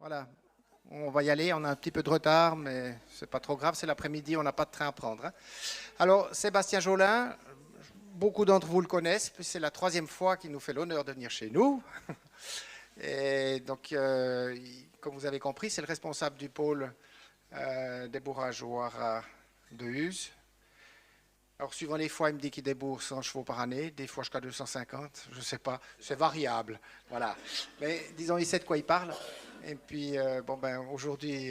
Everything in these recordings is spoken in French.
Voilà, on va y aller, on a un petit peu de retard, mais c'est pas trop grave, c'est l'après-midi, on n'a pas de train à prendre, hein. Alors, Sébastien Jolin, beaucoup d'entre vous le connaissent, puis c'est la troisième fois qu'il nous fait l'honneur de venir chez nous. Et donc, comme vous avez compris, c'est le responsable du pôle des bourrages au haras de Uzes. Alors, suivant les fois, il me dit qu'il débourse 100 chevaux par année, des fois jusqu'à 250, je ne sais pas, c'est variable. Voilà. Mais disons, il sait de quoi il parle. Et puis, aujourd'hui,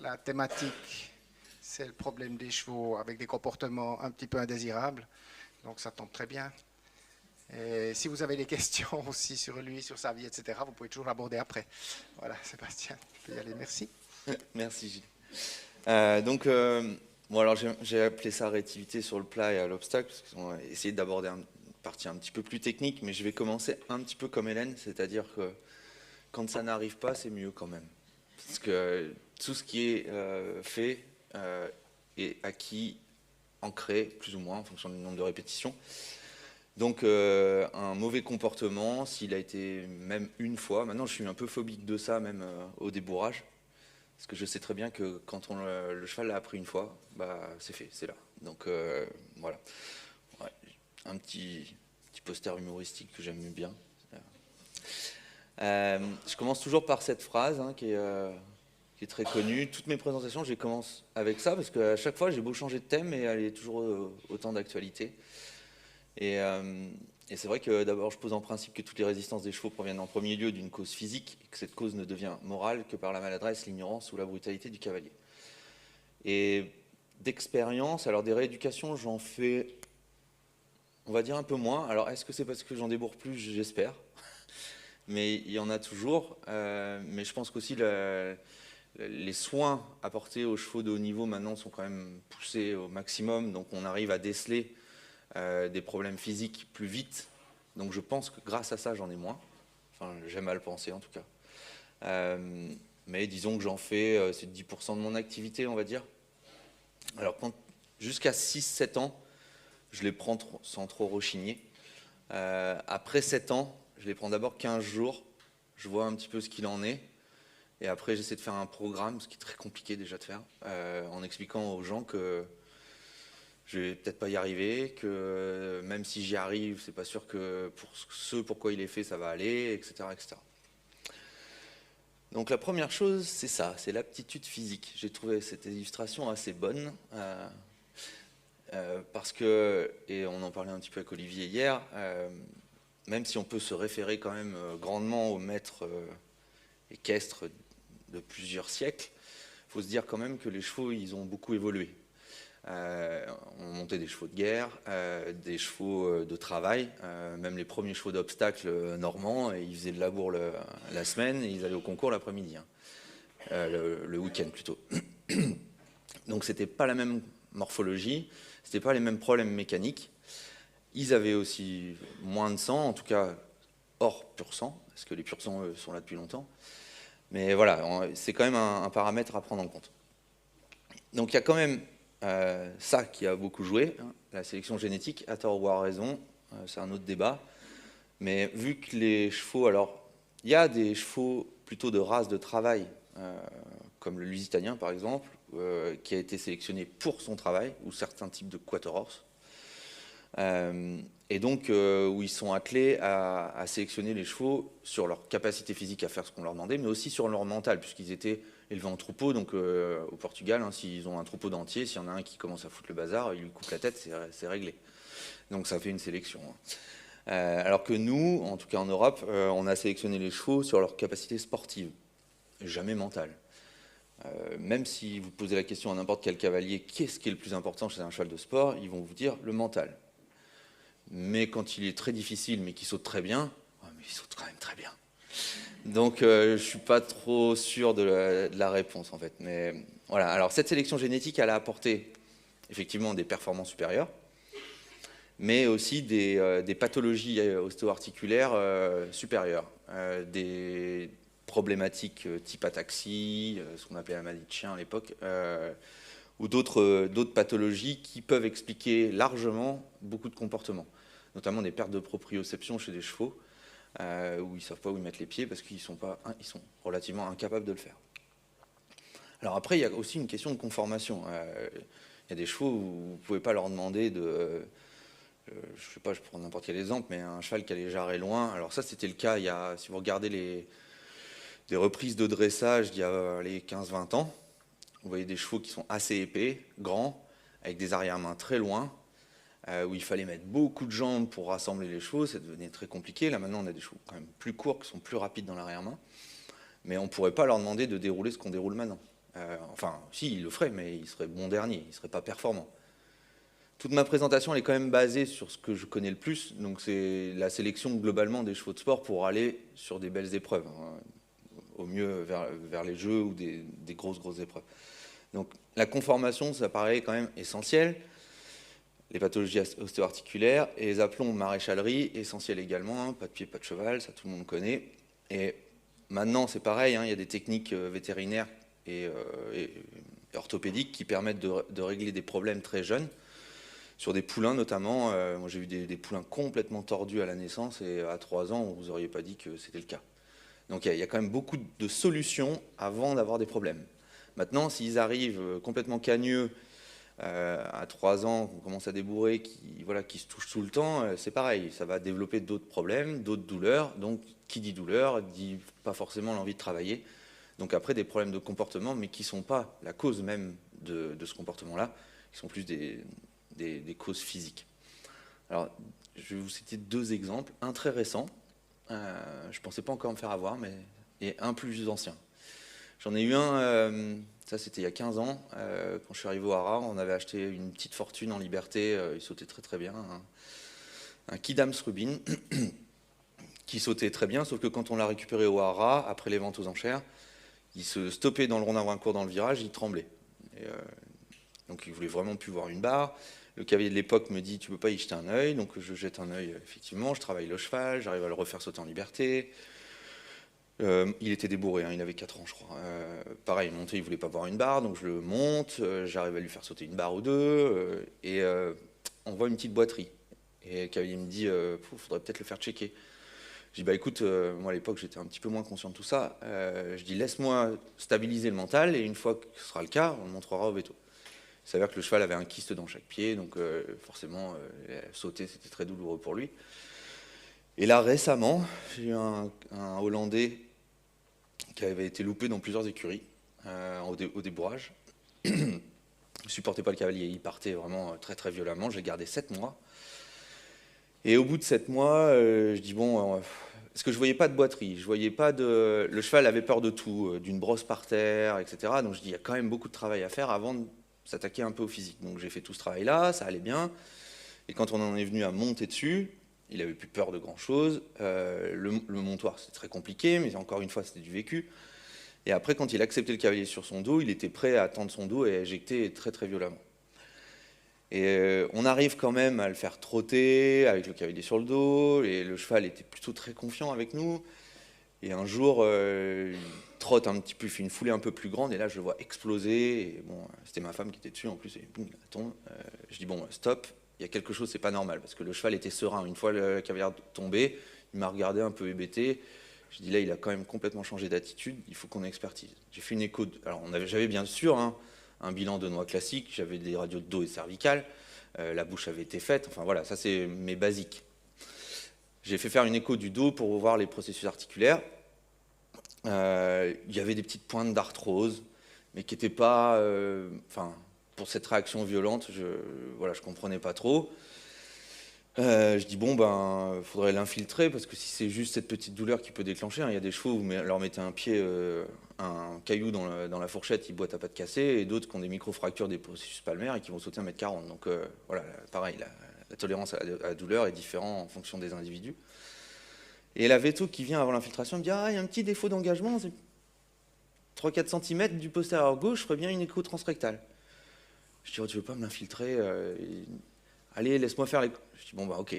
la thématique, c'est le problème des chevaux avec des comportements un petit peu indésirables. Donc, ça tombe très bien. Et si vous avez des questions aussi sur lui, sur sa vie, etc., vous pouvez toujours l'aborder après. Voilà, Sébastien, tu peux y aller. Merci. Merci Gilles. Bon, alors j'ai appelé ça réactivité sur le plat et à l'obstacle, parce qu'ils ont essayé d'aborder une partie un petit peu plus technique, mais je vais commencer un petit peu comme Hélène, c'est-à-dire que quand ça n'arrive pas, c'est mieux quand même. Parce que tout ce qui est fait est acquis, ancré, plus ou moins, en fonction du nombre de répétitions. Donc un mauvais comportement, s'il a été même une fois, maintenant je suis un peu phobique de ça, même au débourrage. Parce que je sais très bien que quand le cheval l'a appris une fois, bah, c'est fait, c'est là. Donc voilà. Ouais, un petit poster humoristique que j'aime bien. Je commence toujours par cette phrase hein, qui est très connue. Toutes mes présentations, je les commence avec ça, parce qu'à chaque fois, j'ai beau changer de thème, et elle est toujours autant d'actualité. Et c'est vrai que d'abord, je pose en principe que toutes les résistances des chevaux proviennent en premier lieu d'une cause physique, et que cette cause ne devient morale que par la maladresse, l'ignorance ou la brutalité du cavalier. Et d'expérience, alors des rééducations, j'en fais, on va dire, un peu moins. Alors est-ce que c'est parce que j'en débourre plus? J'espère. Mais il y en a toujours. Mais je pense qu'aussi les soins apportés aux chevaux de haut niveau maintenant sont quand même poussés au maximum. Donc on arrive à déceler des problèmes physiques plus vite. Donc je pense que grâce à ça, j'en ai moins. Enfin, j'aime à le penser en tout cas. Mais disons que j'en fais, c'est 10% de mon activité, on va dire. Alors jusqu'à 6-7 ans, je les prends sans trop rechigner. Après 7 ans, je les prends d'abord 15 jours. Je vois un petit peu ce qu'il en est. Et après, j'essaie de faire un programme, ce qui est très compliqué déjà de faire, en expliquant aux gens que je vais peut-être pas y arriver, que même si j'y arrive, c'est pas sûr que pour ce pourquoi il est fait, ça va aller, etc., etc. Donc la première chose, c'est ça, c'est l'aptitude physique. J'ai trouvé cette illustration assez bonne, parce que, et on en parlait un petit peu avec Olivier hier, même si on peut se référer quand même grandement aux maîtres équestres de plusieurs siècles, il faut se dire quand même que les chevaux, ils ont beaucoup évolué. On montait des chevaux de guerre, des chevaux de travail, même les premiers chevaux d'obstacle normands, et ils faisaient le labour la semaine et ils allaient au concours l'après-midi, hein. Le week-end plutôt. Donc c'était pas la même morphologie, c'était pas les mêmes problèmes mécaniques. Ils avaient aussi moins de sang, en tout cas hors pur sang, parce que les pur sang eux, sont là depuis longtemps. Mais voilà, c'est quand même un paramètre à prendre en compte. Donc il y a quand même ça qui a beaucoup joué, hein, la sélection génétique, à tort ou à raison, c'est un autre débat. Mais vu que les chevaux, alors il y a des chevaux plutôt de race de travail, comme le Lusitanien par exemple, qui a été sélectionné pour son travail, ou certains types de Quarter Horse. Et donc où ils sont attelés à sélectionner les chevaux sur leur capacité physique à faire ce qu'on leur demandait, mais aussi sur leur mental, puisqu'ils étaient élevés en troupeau. Donc au Portugal, hein, s'ils ont un troupeau d'entiers, s'il y en a un qui commence à foutre le bazar, il lui coupe la tête, c'est réglé. Donc ça fait une sélection, hein. Alors que nous, en tout cas en Europe, on a sélectionné les chevaux sur leur capacité sportive, jamais mentale. Même si vous posez la question à n'importe quel cavalier, qu'est-ce qui est le plus important chez un cheval de sport, ils vont vous dire le mental. Mais quand il est très difficile, mais qu'il saute très bien, mais il saute quand même très bien. Donc je ne suis pas trop sûr de la réponse en fait. Mais voilà, alors cette sélection génétique, elle a apporté effectivement des performances supérieures, mais aussi des pathologies ostéo-articulaires supérieures, des problématiques type ataxie, ce qu'on appelait la maladie de chien à l'époque, ou d'autres pathologies qui peuvent expliquer largement beaucoup de comportements, notamment des pertes de proprioception chez des chevaux, où ils ne savent pas où ils mettent les pieds parce qu'ils sont relativement incapables de le faire. Alors après, il y a aussi une question de conformation. Il y a des chevaux où vous ne pouvez pas leur demander de... je ne sais pas, je prends n'importe quel exemple, mais un cheval qui a les jarrets loin. Alors ça, c'était le cas, si vous regardez des reprises de dressage d'il y a les 15-20 ans, vous voyez des chevaux qui sont assez épais, grands, avec des arrière-mains très loin, où il fallait mettre beaucoup de jambes pour rassembler les chevaux, ça devenait très compliqué. Là maintenant, on a des chevaux quand même plus courts, qui sont plus rapides dans l'arrière-main, mais on ne pourrait pas leur demander de dérouler ce qu'on déroule maintenant. Enfin, si, ils le feraient, mais ils seraient bons derniers, ils ne seraient pas performants. Toute ma présentation elle est quand même basée sur ce que je connais le plus, donc c'est la sélection globalement des chevaux de sport pour aller sur des belles épreuves, hein, au mieux vers les jeux ou des grosses épreuves. Donc la conformation, ça paraît quand même essentiel. Les pathologies ostéo-articulaires et les aplombs maréchalerie, essentiel également, hein, pas de pied, pas de cheval, ça tout le monde connaît. Et maintenant c'est pareil, hein, il y a des techniques vétérinaires et orthopédiques qui permettent de régler des problèmes très jeunes, sur des poulains notamment. Moi j'ai vu des poulains complètement tordus à la naissance et à 3 ans, vous n'auriez pas dit que c'était le cas. Donc il y a quand même beaucoup de solutions avant d'avoir des problèmes. Maintenant, s'ils arrivent complètement cagneux à 3 ans, qu'on commence à débourrer, qui se touchent tout le temps, c'est pareil, ça va développer d'autres problèmes, d'autres douleurs. Donc qui dit douleur, dit pas forcément l'envie de travailler. Donc après des problèmes de comportement, mais qui ne sont pas la cause même de ce comportement-là, qui sont plus des causes physiques. Alors, je vais vous citer 2 exemples. Un très récent, je ne pensais pas encore me faire avoir, et un plus ancien. J'en ai eu un, ça c'était il y a 15 ans, quand je suis arrivé au Hara, on avait acheté une petite fortune en liberté, il sautait très très bien, un Kidams Rubin, qui sautait très bien, sauf que quand on l'a récupéré au Hara, après les ventes aux enchères, il se stoppait dans le rond d'avant-cours dans le virage, il tremblait. Donc il voulait vraiment plus voir une barre. Le cavalier de l'époque me dit, tu peux pas y jeter un œil, donc je jette un œil, effectivement, je travaille le cheval, j'arrive à le refaire sauter en liberté. Il était débourré, hein, il avait 4 ans je crois. Pareil, monter, il voulait pas voir une barre, donc je le monte, j'arrive à lui faire sauter une barre ou deux, et on voit une petite boiterie. Et le cavalier me dit, faudrait peut-être le faire checker. Je dis, bah écoute, moi à l'époque j'étais un petit peu moins conscient de tout ça. Je dis, laisse-moi stabiliser le mental, et une fois que ce sera le cas, on le montrera au veto. Il s'avère que le cheval avait un kyste dans chaque pied, donc forcément, sauter c'était très douloureux pour lui. Et là récemment, j'ai eu un Hollandais qui avait été loupé dans plusieurs écuries au débourrage. Je ne supportais pas le cavalier, il partait vraiment très très violemment. Je l'ai gardé 7 mois. Et au bout de 7 mois, je dis bon, parce que je ne voyais pas de boiterie, je voyais pas de... Le cheval avait peur de tout, d'une brosse par terre, etc. Donc je dis il y a quand même beaucoup de travail à faire avant de s'attaquer un peu au physique. Donc j'ai fait tout ce travail-là, ça allait bien. Et quand on en est venu à monter dessus, il n'avait plus peur de grand-chose. Le montoir, c'était très compliqué, mais encore une fois, c'était du vécu. Et après, quand il acceptait le cavalier sur son dos, il était prêt à tendre son dos et à éjecter très très violemment. Et on arrive quand même à le faire trotter avec le cavalier sur le dos, et le cheval était plutôt très confiant avec nous. Et un jour, il trotte un petit peu, il fait une foulée un peu plus grande, et là je le vois exploser. Et bon, c'était ma femme qui était dessus en plus, et boum, il tombe. Je dis bon, stop, il y a quelque chose, c'est pas normal, parce que le cheval était serein. Une fois le cavalier tombé, il m'a regardé un peu hébété. Je dis là, il a quand même complètement changé d'attitude, il faut qu'on expertise. J'ai fait une écho. Alors j'avais bien sûr un bilan de noix classique, j'avais des radios de dos et cervicales, la bouche avait été faite, enfin voilà, ça c'est mes basiques. J'ai fait faire une écho du dos pour voir les processus articulaires. Il y avait des petites pointes d'arthrose, mais qui n'étaient pas... pour cette réaction violente, je comprenais pas trop. Je dis bon, faudrait l'infiltrer, parce que si c'est juste cette petite douleur qui peut déclencher, hein, il y a des chevaux où vous leur mettez un pied, un caillou dans la fourchette, ils boitent à pas de casser, et d'autres qui ont des micro-fractures des processus palmaires et qui vont sauter 1,40 m. Donc voilà, pareil, la tolérance à la douleur est différente en fonction des individus. Et la véto qui vient avant l'infiltration me dit, ah, il y a un petit défaut d'engagement, c'est 3-4 cm du postérieur gauche, je ferais bien une écho transrectale. Je dis, oh, tu veux pas me l'infiltrer allez, laisse-moi faire l'écho. Je dis, bon, ok.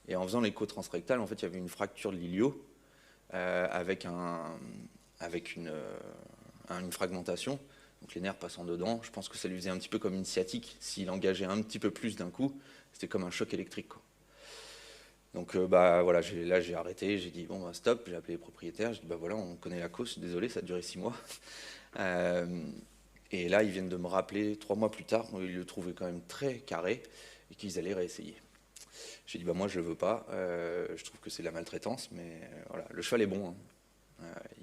Et en faisant l'écho transrectal, en fait, il y avait une fracture de l'ilio avec une fragmentation, donc les nerfs passant dedans. Je pense que ça lui faisait un petit peu comme une sciatique. S'il engageait un petit peu plus d'un coup, c'était comme un choc électrique, quoi. Donc voilà, là j'ai arrêté, j'ai dit bon bah, stop, j'ai appelé les propriétaires, j'ai dit bah voilà, on connaît la cause, désolé, ça a duré 6 mois. Et là ils viennent de me rappeler 3 mois plus tard, ils le trouvaient quand même très carré et qu'ils allaient réessayer. J'ai dit bah moi je le veux pas, je trouve que c'est de la maltraitance, mais voilà, le cheval est bon, hein.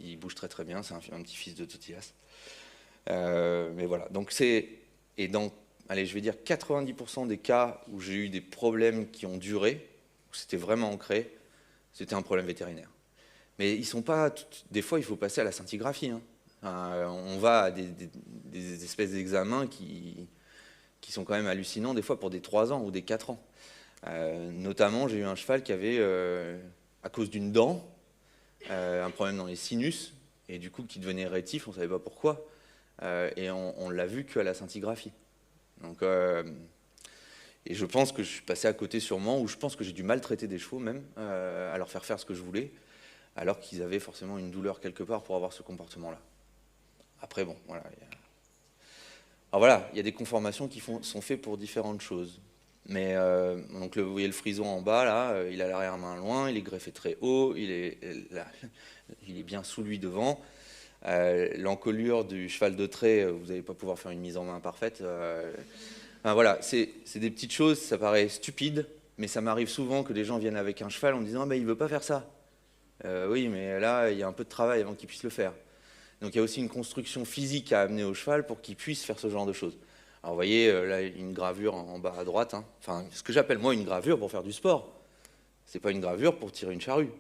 Il bouge très très bien, c'est un petit fils de Totilas. Mais voilà, donc et dans, allez, je vais dire 90% des cas où j'ai eu des problèmes qui ont duré, où c'était vraiment ancré, c'était un problème vétérinaire. Mais ils sont pas, des fois il faut passer à la scintigraphie, hein. On va à des espèces d'examens qui sont quand même hallucinants, des fois pour des 3 ans ou des 4 ans. Notamment, j'ai eu un cheval qui avait, à cause d'une dent, un problème dans les sinus, et du coup qui devenait rétif, on ne savait pas pourquoi. Et on l'a vu qu'à la scintigraphie. Donc, et je pense que je suis passé à côté sûrement, ou je pense que j'ai dû maltraiter des chevaux même, à leur faire ce que je voulais, alors qu'ils avaient forcément une douleur quelque part pour avoir ce comportement-là. Après, bon, voilà. Alors voilà, il y a des conformations qui sont faites pour différentes choses. Mais donc vous voyez le frison en bas, là, il a l'arrière-main loin, il est greffé très haut, il est bien sous lui devant. L'encolure du cheval de trait, vous n'allez pas pouvoir faire une mise en main parfaite. Enfin, voilà, c'est des petites choses, ça paraît stupide, mais ça m'arrive souvent que les gens viennent avec un cheval en me disant ah, ben, il ne veut pas faire ça. Oui, mais là, il y a un peu de travail avant qu'il puisse le faire. Donc il y a aussi une construction physique à amener au cheval pour qu'il puisse faire ce genre de choses. Alors vous voyez, là, une gravure en bas à droite, hein. Enfin, ce que j'appelle moi une gravure pour faire du sport. C'est pas une gravure pour tirer une charrue.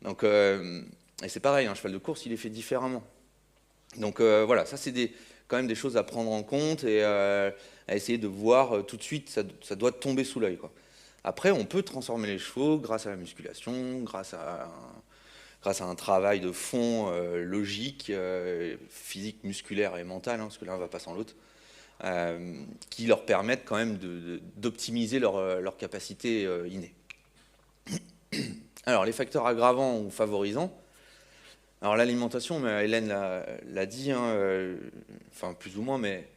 Donc, et c'est pareil, un cheval de course, il est fait différemment. Donc voilà, ça c'est quand même des choses à prendre en compte et à essayer de voir tout de suite, ça doit tomber sous l'œil, quoi. Après, on peut transformer les chevaux grâce à la musculation, grâce à un travail de fond logique, physique, musculaire et mental, hein, parce que l'un ne va pas sans l'autre, qui leur permettent quand même d'optimiser leur capacité innée. Alors, les facteurs aggravants ou favorisants. Alors, l'alimentation, Hélène l'a dit, hein, enfin plus ou moins, mais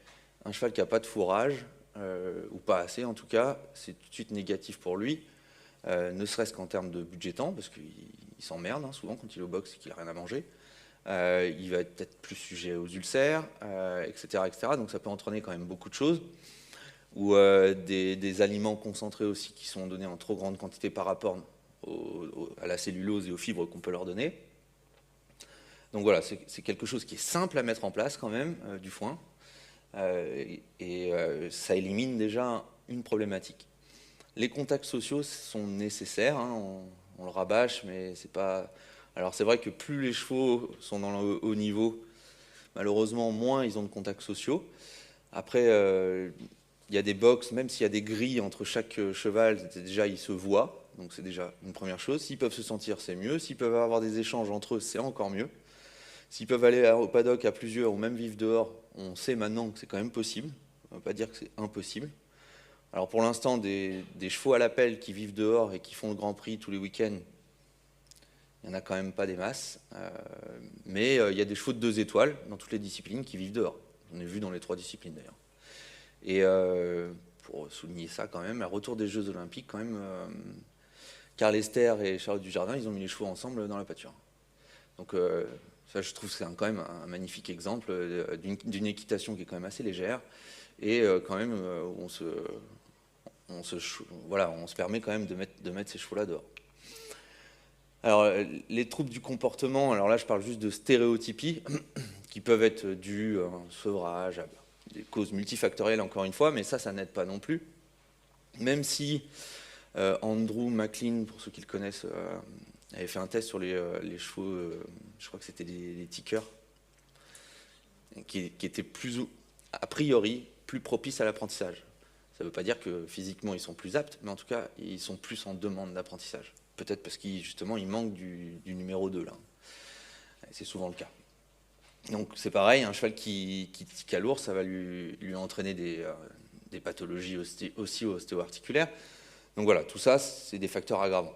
un cheval qui n'a pas de fourrage, ou pas assez en tout cas, c'est tout de suite négatif pour lui, ne serait-ce qu'en termes de budget temps, parce qu'il s'emmerde hein, souvent quand il est au box et qu'il n'a rien à manger. Il va être peut-être plus sujet aux ulcères, etc., etc. Donc ça peut entraîner quand même beaucoup de choses. Ou des aliments concentrés aussi qui sont donnés en trop grande quantité par rapport à la cellulose et aux fibres qu'on peut leur donner. Donc voilà, c'est quelque chose qui est simple à mettre en place quand même, du foin. Et ça élimine déjà une problématique. Les contacts sociaux sont nécessaires, hein, on le rabâche, mais c'est pas... Alors c'est vrai que plus les chevaux sont dans le haut niveau, malheureusement moins ils ont de contacts sociaux. Après, il y a des box, même s'il y a des grilles entre chaque cheval, déjà ils se voient, donc c'est déjà une première chose. S'ils peuvent se sentir, c'est mieux. S'ils peuvent avoir des échanges entre eux, c'est encore mieux. S'ils peuvent aller au paddock à plusieurs ou même vivre dehors, on sait maintenant que c'est quand même possible. On ne va pas dire que c'est impossible. Alors pour l'instant, des chevaux à l'appel qui vivent dehors et qui font le Grand Prix tous les week-ends, il n'y en a quand même pas des masses. Mais il y a des chevaux de 2 étoiles dans toutes les disciplines qui vivent dehors. On a vu dans les 3 disciplines d'ailleurs. Et pour souligner ça quand même, à retour des Jeux Olympiques, quand même, Karl Lester et Charlotte Dujardin, ils ont mis les chevaux ensemble dans la pâture. Donc ça, je trouve que c'est quand même un magnifique exemple d'une équitation qui est quand même assez légère et quand même on se permet quand même de mettre ces chevaux-là dehors. Alors, les troubles du comportement, alors là, je parle juste de stéréotypies qui peuvent être dues à un sevrage, à des causes multifactorielles, encore une fois, mais ça n'aide pas non plus. Même si Andrew McLean, pour ceux qui le connaissent, avait fait un test sur les chevaux, je crois que c'était des tickers, qui étaient a priori plus propices à l'apprentissage. Ça ne veut pas dire que physiquement ils sont plus aptes, mais en tout cas ils sont plus en demande d'apprentissage. Peut-être parce justement il manque du numéro 2 là. C'est souvent le cas. Donc c'est pareil, un cheval qui tique à l'ours, ça va lui entraîner des pathologies aussi ostéo-articulaires. Donc voilà, tout ça c'est des facteurs aggravants.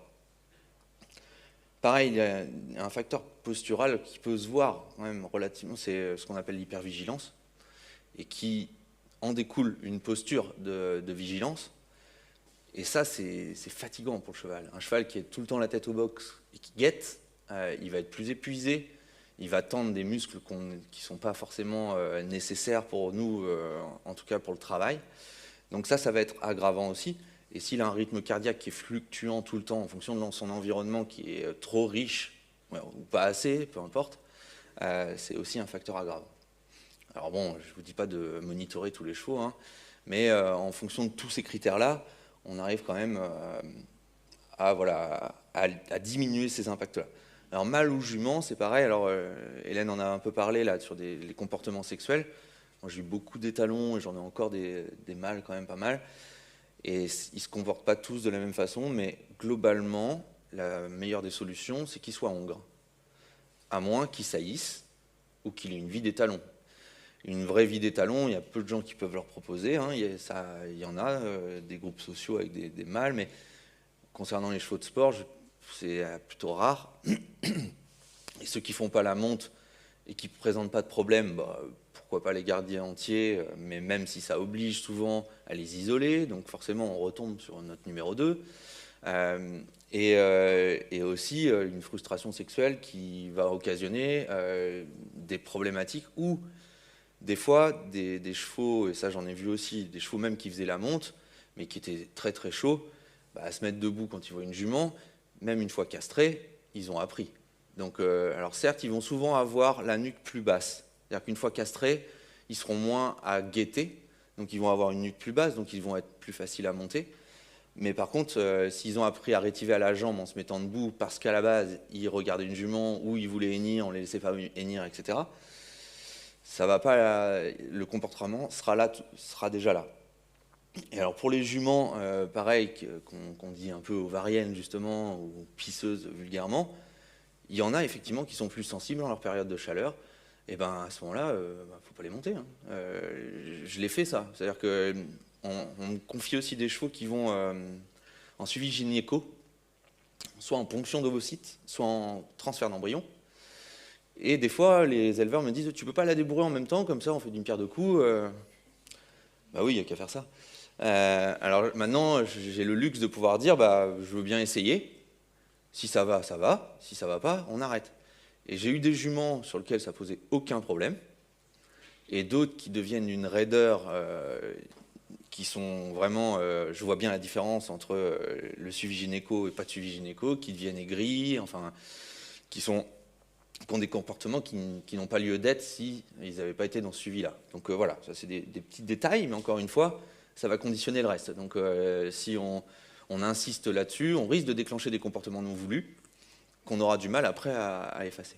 Pareil, il y a un facteur postural qui peut se voir quand même relativement, c'est ce qu'on appelle l'hypervigilance, et qui en découle une posture de vigilance. Et ça, c'est fatigant pour le cheval. Un cheval qui est tout le temps la tête au box et qui guette, il va être plus épuisé, il va tendre des muscles qui ne sont pas forcément nécessaires pour nous, en tout cas pour le travail. Donc ça va être aggravant aussi. Et s'il a un rythme cardiaque qui est fluctuant tout le temps en fonction de son environnement qui est trop riche, ou pas assez, peu importe, c'est aussi un facteur aggravant. Alors bon, je ne vous dis pas de monitorer tous les chevaux, hein, mais en fonction de tous ces critères-là, on arrive quand même à diminuer ces impacts-là. Alors mâle ou jument, c'est pareil. Alors Hélène en a un peu parlé là sur les comportements sexuels. Moi j'ai eu beaucoup d'étalons et j'en ai encore des mâles quand même pas mal. Et ils ne se comportent pas tous de la même façon, mais globalement, la meilleure des solutions, c'est qu'ils soient hongres. À moins qu'ils saillissent ou qu'il ait une vie d'étalon. Une vraie vie d'étalon, il y a peu de gens qui peuvent leur proposer. Hein. Il y en a, des groupes sociaux avec des mâles, mais concernant les chevaux de sport, c'est plutôt rare. Et ceux qui ne font pas la monte et qui ne présentent pas de problème, pourquoi pas les garder entiers, mais même si ça oblige souvent à les isoler, donc forcément on retombe sur notre numéro 2. Et aussi une frustration sexuelle qui va occasionner des problématiques où des fois des chevaux, et ça j'en ai vu aussi, des chevaux même qui faisaient la monte, mais qui étaient très très chauds, à se mettre debout quand ils voient une jument, même une fois castrés, ils ont appris. Donc, alors certes, ils vont souvent avoir la nuque plus basse. C'est-à-dire qu'une fois castrés, ils seront moins à guetter, donc ils vont avoir une nuque plus basse, donc ils vont être plus faciles à monter. Mais par contre, s'ils ont appris à rétiver à la jambe en se mettant debout, parce qu'à la base, ils regardaient une jument ou ils voulaient hennir, on ne les laissait pas hennir, etc., ça va pas, le comportement sera déjà là. Et alors pour les juments, pareil, qu'on dit un peu ovariennes justement, ou pisseuses vulgairement, il y en a effectivement qui sont plus sensibles en leur période de chaleur. Et ben à ce moment-là, faut pas les monter. Hein. Je l'ai fait ça. C'est-à-dire que on me confie aussi des chevaux qui vont en suivi gynéco, soit en ponction d'ovocytes, soit en transfert d'embryon. Et des fois, les éleveurs me disent, tu peux pas la débourrer en même temps, comme ça on fait d'une pierre deux coups. Bah oui, il n'y a qu'à faire ça. Alors maintenant, j'ai le luxe de pouvoir dire, je veux bien essayer. Si ça va, ça va. Si ça va pas, on arrête. Et j'ai eu des juments sur lesquels ça posait aucun problème, et d'autres qui deviennent une raideur, qui sont vraiment, je vois bien la différence entre le suivi gynéco et pas de suivi gynéco, qui deviennent aigris, enfin, qui ont des comportements qui n'ont pas lieu d'être si ils n'avaient pas été dans ce suivi-là. Donc voilà, ça c'est des petits détails, mais encore une fois, ça va conditionner le reste. Donc si on insiste là-dessus, on risque de déclencher des comportements non voulus qu'on aura du mal après à effacer.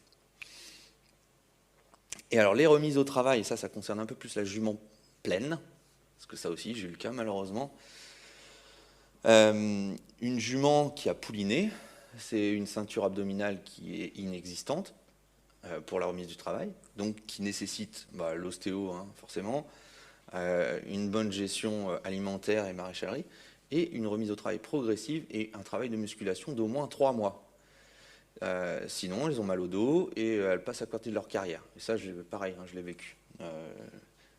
Et alors les remises au travail, ça concerne un peu plus la jument pleine, parce que ça aussi j'ai eu le cas malheureusement. Une jument qui a pouliné, c'est une ceinture abdominale qui est inexistante pour la remise du travail, donc qui nécessite l'ostéo forcément, une bonne gestion alimentaire et maraîchalerie, et une remise au travail progressive et un travail de musculation d'au moins 3 mois. Sinon, elles ont mal au dos et elles passent à côté de leur carrière. Et ça, pareil, je l'ai vécu.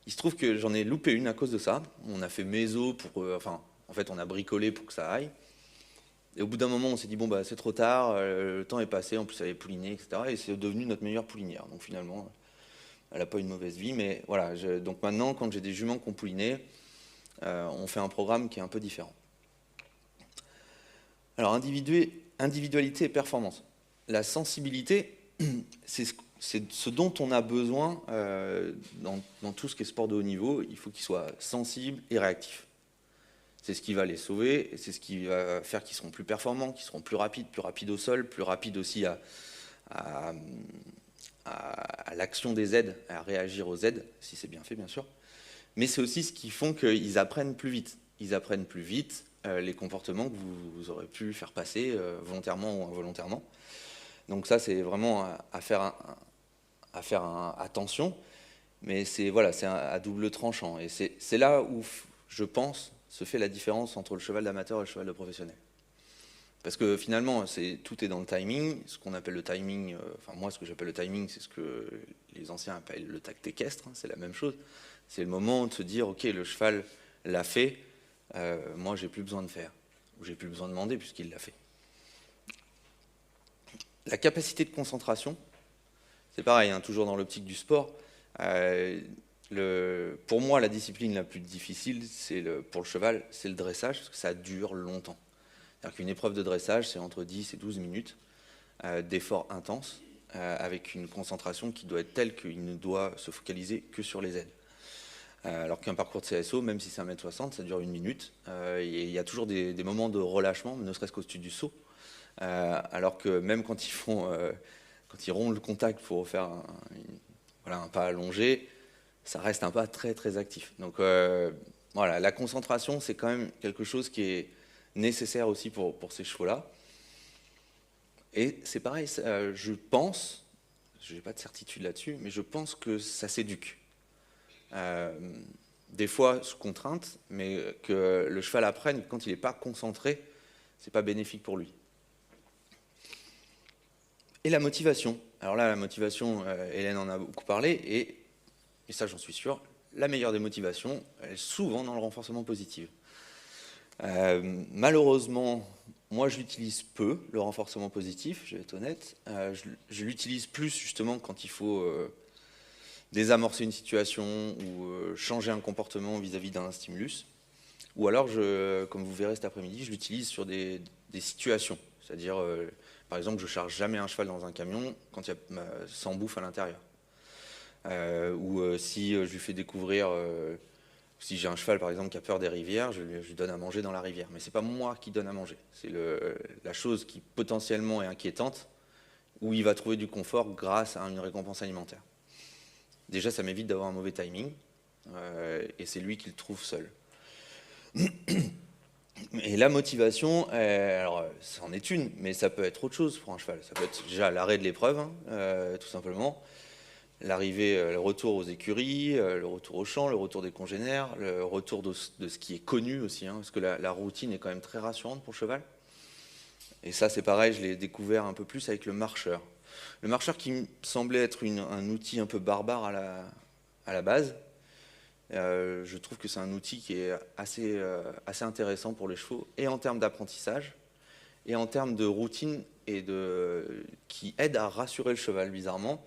Il se trouve que j'en ai loupé une à cause de ça. On a fait méso en fait, on a bricolé pour que ça aille. Et au bout d'un moment, on s'est dit, c'est trop tard, le temps est passé, en plus elle est poulinée, etc. Et c'est devenu notre meilleure poulinière. Donc finalement, elle n'a pas une mauvaise vie. Mais voilà, donc maintenant, quand j'ai des juments qui ont pouliné, on fait un programme qui est un peu différent. Alors, individualité et performance. La sensibilité, c'est ce dont on a besoin dans tout ce qui est sport de haut niveau. Il faut qu'ils soient sensibles et réactifs. C'est ce qui va les sauver, et c'est ce qui va faire qu'ils seront plus performants, qu'ils seront plus rapides au sol, plus rapides aussi à l'action des aides, à réagir aux aides, si c'est bien fait bien sûr. Mais c'est aussi ce qui font qu'ils apprennent plus vite. Ils apprennent plus vite les comportements que vous aurez pu faire passer volontairement ou involontairement. Donc ça, c'est vraiment à faire attention, mais c'est à double tranchant. Et c'est là où, je pense, se fait la différence entre le cheval d'amateur et le cheval de professionnel. Parce que finalement, tout est dans le timing. Ce qu'on appelle le timing, moi, ce que j'appelle le timing, c'est ce que les anciens appellent le tact équestre. C'est la même chose. C'est le moment de se dire, ok, le cheval l'a fait, moi, j'ai plus besoin de faire. j'ai plus besoin de demander puisqu'il l'a fait. La capacité de concentration, c'est pareil, hein, toujours dans l'optique du sport. Pour moi, la discipline la plus difficile, pour le cheval, c'est le dressage, parce que ça dure longtemps. C'est-à-dire qu'une épreuve de dressage, c'est entre 10 et 12 minutes d'effort intense, avec une concentration qui doit être telle qu'il ne doit se focaliser que sur les aides. Alors qu'un parcours de CSO, même si c'est 1m60, ça dure 1 minute. Et il y a toujours des moments de relâchement, ne serait-ce qu'au-dessus du saut. Alors que même quand ils rondent le contact pour faire un pas allongé, ça reste un pas très très actif. Donc voilà, la concentration, c'est quand même quelque chose qui est nécessaire aussi pour ces chevaux-là. Et c'est pareil, je pense, je n'ai pas de certitude là-dessus, mais je pense que ça s'éduque. Des fois sous contrainte, mais que le cheval apprenne, quand il n'est pas concentré, c'est pas bénéfique pour lui. Et la motivation. Alors là, la motivation, Hélène en a beaucoup parlé, et ça j'en suis sûr, la meilleure des motivations, elle est souvent dans le renforcement positif. Malheureusement, moi je l'utilise peu, le renforcement positif, je vais être honnête. Je l'utilise plus justement quand il faut désamorcer une situation ou changer un comportement vis-à-vis d'un stimulus. Ou alors, comme vous verrez cet après-midi, je l'utilise sur des situations. C'est-à-dire, par exemple, je ne charge jamais un cheval dans un camion quand il y a sans bouffe à l'intérieur. Ou si je lui fais découvrir, si j'ai un cheval par exemple qui a peur des rivières, je lui donne à manger dans la rivière. Mais ce n'est pas moi qui donne à manger. C'est la chose qui potentiellement est inquiétante, où il va trouver du confort grâce à une récompense alimentaire. Déjà, ça m'évite d'avoir un mauvais timing, et c'est lui qui le trouve seul. Et la motivation, alors c'en est une, mais ça peut être autre chose pour un cheval. Ça peut être déjà l'arrêt de l'épreuve, hein, tout simplement. L'arrivée, le retour aux écuries, le retour au champ, le retour des congénères, le retour de ce qui est connu aussi, hein, parce que la routine est quand même très rassurante pour le cheval. Et ça, c'est pareil, je l'ai découvert un peu plus avec le marcheur. Le marcheur qui me semblait être un outil un peu barbare à la base, je trouve que c'est un outil qui est assez intéressant pour les chevaux, et en termes d'apprentissage, et en termes de routine, qui aide à rassurer le cheval, bizarrement.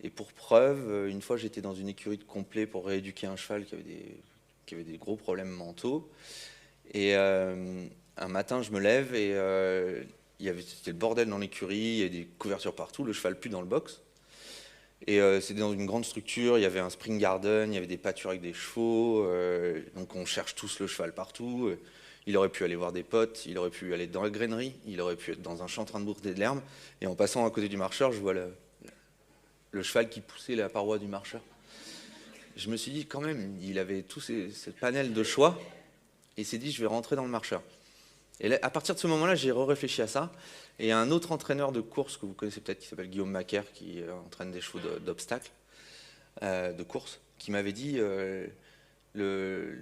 Et pour preuve, une fois j'étais dans une écurie de complet pour rééduquer un cheval qui avait des gros problèmes mentaux. Et un matin, je me lève et c'était le bordel dans l'écurie, il y avait des couvertures partout, le cheval pue dans le box. Et c'était dans une grande structure, il y avait un spring garden, il y avait des pâtures avec des chevaux, donc on cherche tous le cheval partout. Il aurait pu aller voir des potes, il aurait pu aller dans la grainerie, il aurait pu être dans un champ en train de bourder de l'herbe. Et en passant à côté du marcheur, je vois le cheval qui poussait la paroi du marcheur. Je me suis dit, quand même, il avait tout ce panel de choix, et il s'est dit, je vais rentrer dans le marcheur. Et là, à partir de ce moment-là, j'ai réfléchi à ça. Et il y a un autre entraîneur de course que vous connaissez peut-être, qui s'appelle Guillaume Macaire, qui entraîne des chevaux d'obstacles, de course, qui m'avait dit, le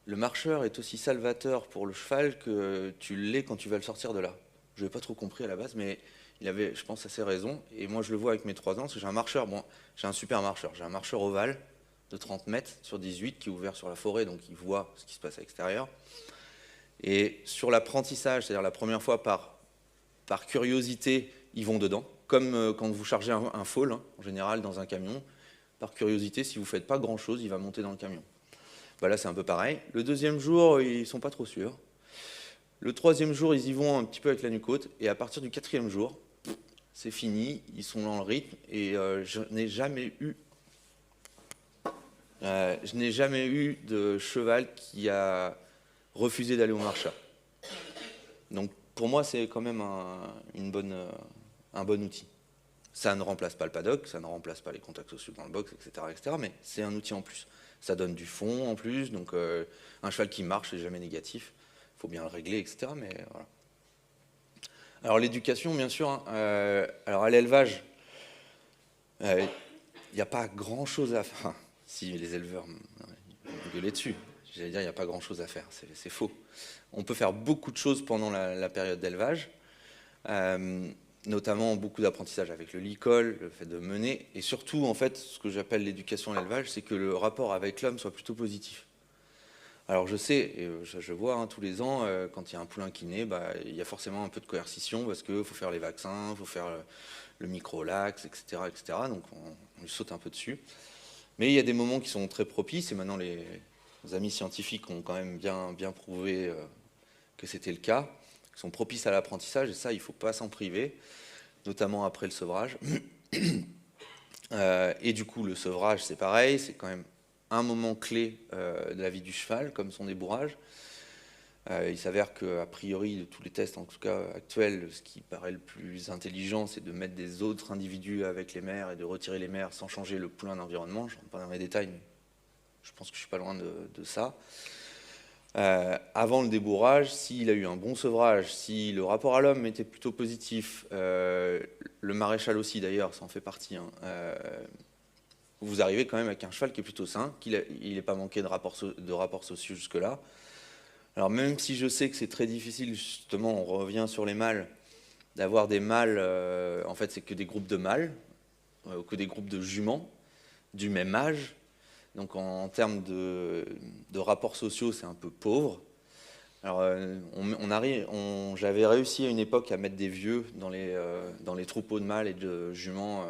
marcheur est aussi salvateur pour le cheval que tu l'es quand tu vas le sortir de là. Je n'avais pas trop compris à la base, mais il avait, je pense, assez raison. Et moi, je le vois avec mes 3 ans, parce que j'ai un marcheur. Bon, j'ai un super marcheur. J'ai un marcheur ovale de 30 mètres sur 18 qui est ouvert sur la forêt, donc il voit ce qui se passe à l'extérieur. Et sur l'apprentissage, c'est-à-dire la première fois par curiosité, ils vont dedans. Comme quand vous chargez un foal, hein, en général, dans un camion. Par curiosité, si vous ne faites pas grand-chose, il va monter dans le camion. Bah là, c'est un peu pareil. Le deuxième jour, ils ne sont pas trop sûrs. Le troisième jour, ils y vont un petit peu avec la nuque haute. Et à partir du 4e jour, c'est fini, ils sont dans le rythme. Et je n'ai jamais eu de cheval qui a refusé d'aller au marcheur. Donc pour moi, c'est quand même un bon outil. Ça ne remplace pas le paddock, ça ne remplace pas les contacts sociaux dans le box, etc. Mais c'est un outil en plus. Ça donne du fond en plus, donc un cheval qui marche, c'est jamais négatif. Il faut bien le régler, etc. Mais voilà. Alors l'éducation, bien sûr. Hein, alors à l'élevage, il n'y a pas grand-chose à faire. Enfin, si les éleveurs vont gueuler dessus, j'allais dire il n'y a pas grand-chose à faire. C'est faux. On peut faire beaucoup de choses pendant la période d'élevage, notamment beaucoup d'apprentissage avec le licol, le fait de mener, et surtout, en fait, ce que j'appelle l'éducation à l'élevage, c'est que le rapport avec l'homme soit plutôt positif. Alors je sais, et je vois hein, tous les ans, quand il y a un poulain qui naît, il y a forcément un peu de coercition parce qu'il faut faire les vaccins, il faut faire le micro-lax, etc., etc. Donc on lui saute un peu dessus. Mais il y a des moments qui sont très propices, et maintenant les amis scientifiques ont quand même bien prouvé que c'était le cas, qui sont propices à l'apprentissage, et ça, il ne faut pas s'en priver, notamment après le sevrage. Et du coup, le sevrage, c'est pareil, c'est quand même un moment clé de la vie du cheval, comme son débourrage. Il s'avère qu'a priori, de tous les tests, en tout cas actuels, ce qui paraît le plus intelligent, c'est de mettre des autres individus avec les mères et de retirer les mères sans changer le poulain d'environnement. Je ne rentre pas dans les détails, mais je pense que je ne suis pas loin de ça. Avant le débourrage, s'il a eu un bon sevrage, si le rapport à l'homme était plutôt positif, le maréchal aussi d'ailleurs, ça en fait partie, hein, vous arrivez quand même avec un cheval qui est plutôt sain, qu'il n'est pas manqué de rapports sociaux jusque-là. Alors même si je sais que c'est très difficile, justement, on revient sur les mâles, d'avoir des mâles, en fait c'est que des groupes de mâles, que des groupes de juments, du même âge. Donc en termes de rapports sociaux, c'est un peu pauvre. Alors j'avais réussi à une époque à mettre des vieux dans les troupeaux de mâles et de juments.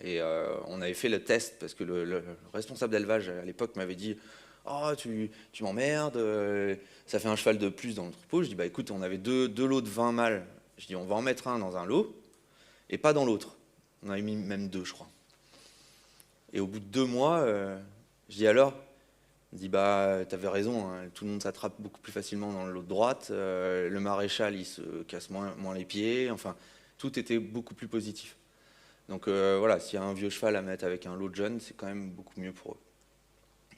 Et on avait fait le test parce que le responsable d'élevage à l'époque m'avait dit « Oh, tu m'emmerdes, ça fait un cheval de plus dans le troupeau. » Je dis « Bah écoute, on avait deux lots de 20 mâles. » Je dis « On va en mettre un dans un lot et pas dans l'autre. » On en avait mis même deux, je crois. Et au bout de 2 mois, je dis « Alors ?» Il dit « Bah, t'avais raison, hein, tout le monde s'attrape beaucoup plus facilement dans le lot de droite. Le maréchal, il se casse moins les pieds. Enfin, tout était beaucoup plus positif. » Donc voilà, s'il y a un vieux cheval à mettre avec un lot de jeunes, c'est quand même beaucoup mieux pour eux.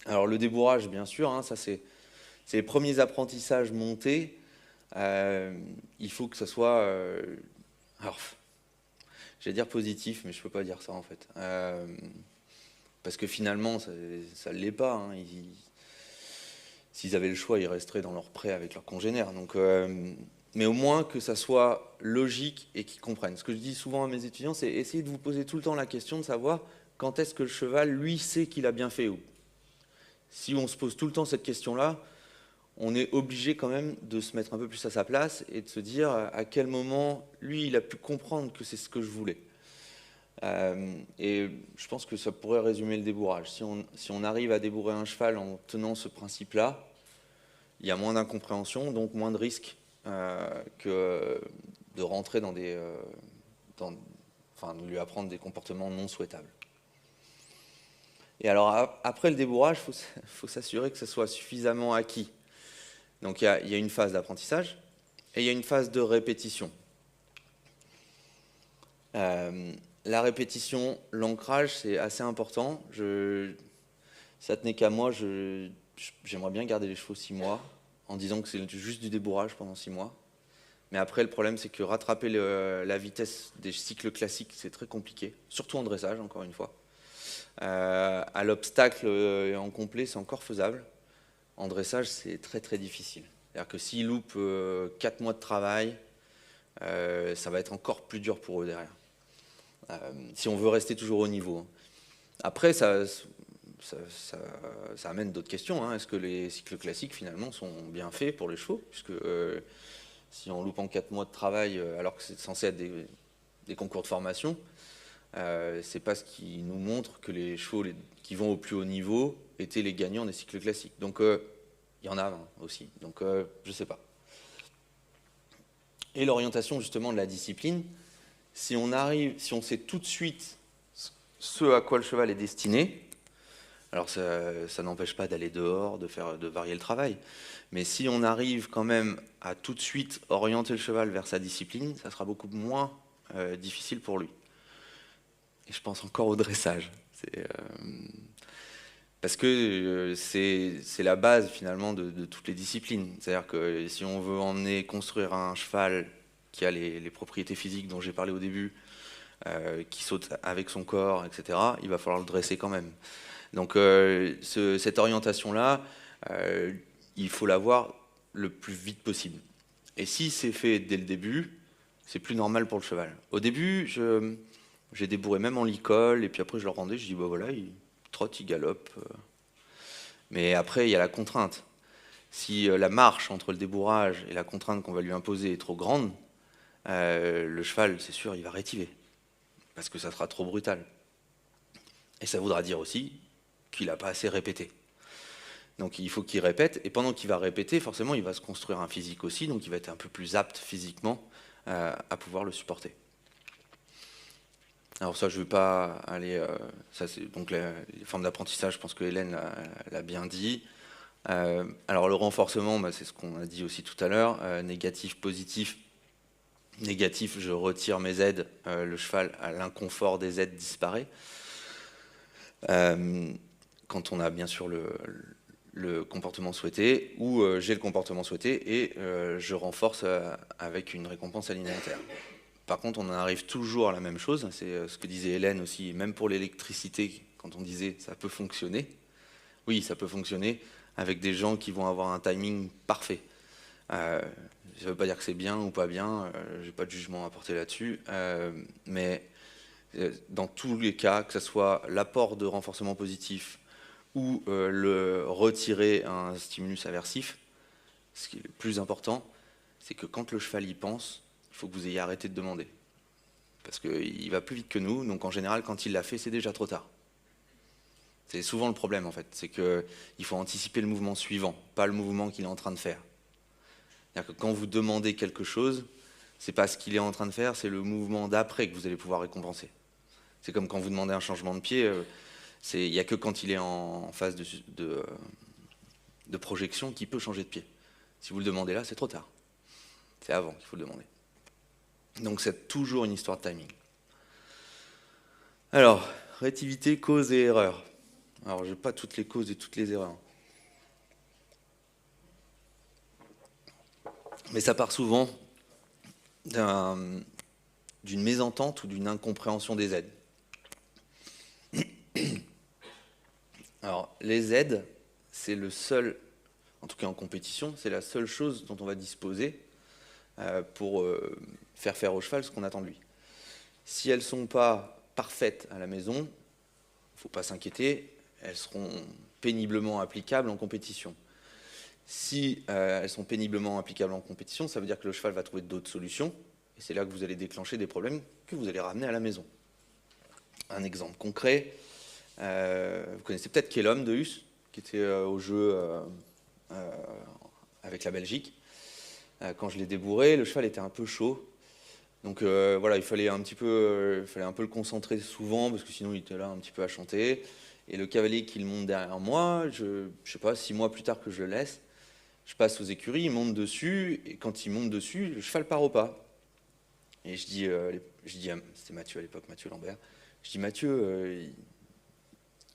Alors le débourrage, bien sûr, hein, ça c'est les premiers apprentissages montés. Il faut que ça soit, alors, j'allais dire positif, mais je ne peux pas dire ça en fait. Parce que finalement, ça ne l'est pas. Hein. S'ils avaient le choix, ils resteraient dans leur pré avec leurs congénères. Donc, mais au moins que ça soit logique et qu'ils comprennent. Ce que je dis souvent à mes étudiants, c'est essayer de vous poser tout le temps la question de savoir quand est-ce que le cheval, lui, sait qu'il a bien fait. Si on se pose tout le temps cette question-là, on est obligé quand même de se mettre un peu plus à sa place et de se dire à quel moment, lui, il a pu comprendre que c'est ce que je voulais. Et je pense que ça pourrait résumer le débourrage. Si on arrive à débourrer un cheval en tenant ce principe-là, il y a moins d'incompréhension, donc moins de risques que de rentrer dans enfin, de lui apprendre des comportements non souhaitables. Et alors, après le débourrage, il faut s'assurer que ce soit suffisamment acquis. Donc, il y a une phase d'apprentissage et il y a une phase de répétition. La répétition, l'ancrage, c'est assez important. Si ça tenait qu'à moi, j'aimerais bien garder les chevaux 6 mois en disant que c'est juste du débourrage pendant 6 mois. Mais après, le problème, c'est que rattraper la vitesse des cycles classiques, c'est très compliqué, surtout en dressage, encore une fois. À l'obstacle en complet, c'est encore faisable. En dressage, c'est très très difficile. C'est-à-dire que s'ils loupent 4 mois de travail, ça va être encore plus dur pour eux derrière. Si on veut rester toujours au niveau. Après, ça amène d'autres questions. Hein. Est-ce que les cycles classiques, finalement, sont bien faits pour les chevaux? Puisque si on loupe en 4 mois de travail, alors que c'est censé être des concours de formation, c'est pas ce qui nous montre que les chevaux qui vont au plus haut niveau étaient les gagnants des cycles classiques. Donc, il y en a aussi. Donc, je sais pas. Et l'orientation, justement, de la discipline, si on sait tout de suite ce à quoi le cheval est destiné, alors ça n'empêche pas d'aller dehors, de varier le travail, mais si on arrive quand même à tout de suite orienter le cheval vers sa discipline, ça sera beaucoup moins difficile pour lui. Et je pense encore au dressage. Parce que c'est la base finalement de toutes les disciplines. C'est-à-dire que si on veut construire un cheval qui a les propriétés physiques dont j'ai parlé au début, qui saute avec son corps, etc., il va falloir le dresser quand même. Donc cette orientation-là, il faut l'avoir le plus vite possible. Et si c'est fait dès le début, c'est plus normal pour le cheval. Au début, j'ai débourré même en licol, et puis après je le rendais, je dis bah voilà, il trotte, il galope. Mais après, il y a la contrainte. Si la marche entre le débourrage et la contrainte qu'on va lui imposer est trop grande, le cheval, c'est sûr, il va rétiver, parce que ça sera trop brutal. Et ça voudra dire aussi qu'il n'a pas assez répété. Donc il faut qu'il répète, et pendant qu'il va répéter, forcément, il va se construire un physique aussi, donc il va être un peu plus apte physiquement à pouvoir le supporter. Alors ça, je ne vais pas aller... ça, c'est donc les formes d'apprentissage, je pense que Hélène l'a bien dit. Alors le renforcement, c'est ce qu'on a dit aussi tout à l'heure, négatif, positif. Négatif, je retire mes aides, le cheval, à l'inconfort des aides disparaît. Quand on a bien sûr le comportement souhaité, ou j'ai le comportement souhaité et je renforce avec une récompense alimentaire. Par contre, on en arrive toujours à la même chose, c'est ce que disait Hélène aussi, même pour l'électricité, quand on disait ça peut fonctionner. Oui, ça peut fonctionner avec des gens qui vont avoir un timing parfait. Ça ne veut pas dire que c'est bien ou pas bien, je n'ai pas de jugement à porter là-dessus, mais dans tous les cas, que ce soit l'apport de renforcement positif ou le retirer un stimulus aversif, ce qui est le plus important, c'est que quand le cheval y pense, il faut que vous ayez arrêté de demander. Parce qu'il va plus vite que nous, donc en général, quand il l'a fait, c'est déjà trop tard. C'est souvent le problème, en fait. C'est qu'il faut anticiper le mouvement suivant, pas le mouvement qu'il est en train de faire. C'est-à-dire que quand vous demandez quelque chose, c'est pas ce qu'il est en train de faire, c'est le mouvement d'après que vous allez pouvoir récompenser. C'est comme quand vous demandez un changement de pied, il n'y a que quand il est en phase de projection qu'il peut changer de pied. Si vous le demandez là, c'est trop tard. C'est avant qu'il faut le demander. Donc c'est toujours une histoire de timing. Alors, réactivité, cause et erreur. Alors, je n'ai pas toutes les causes et toutes les erreurs. Mais ça part souvent d'une mésentente ou d'une incompréhension des aides. Alors, les aides, c'est le seul, en tout cas en compétition, c'est la seule chose dont on va disposer pour faire au cheval ce qu'on attend de lui. Si elles ne sont pas parfaites à la maison, il ne faut pas s'inquiéter, elles seront péniblement applicables en compétition. Si elles sont péniblement applicables en compétition, ça veut dire que le cheval va trouver d'autres solutions, et c'est là que vous allez déclencher des problèmes que vous allez ramener à la maison. Un exemple concret, vous connaissez peut-être Kellum de Hus, qui était au jeu avec la Belgique. Quand je l'ai débourré, le cheval était un peu chaud. Donc voilà, il fallait un peu le concentrer souvent, parce que sinon il était là un petit peu à chanter. Et le cavalier qui le monte derrière moi, je ne sais pas, 6 mois plus tard que je le laisse, je passe aux écuries, il monte dessus, et quand il monte dessus, le cheval part au pas. Et je dis c'était Mathieu à l'époque, Mathieu Lambert, je dis Mathieu,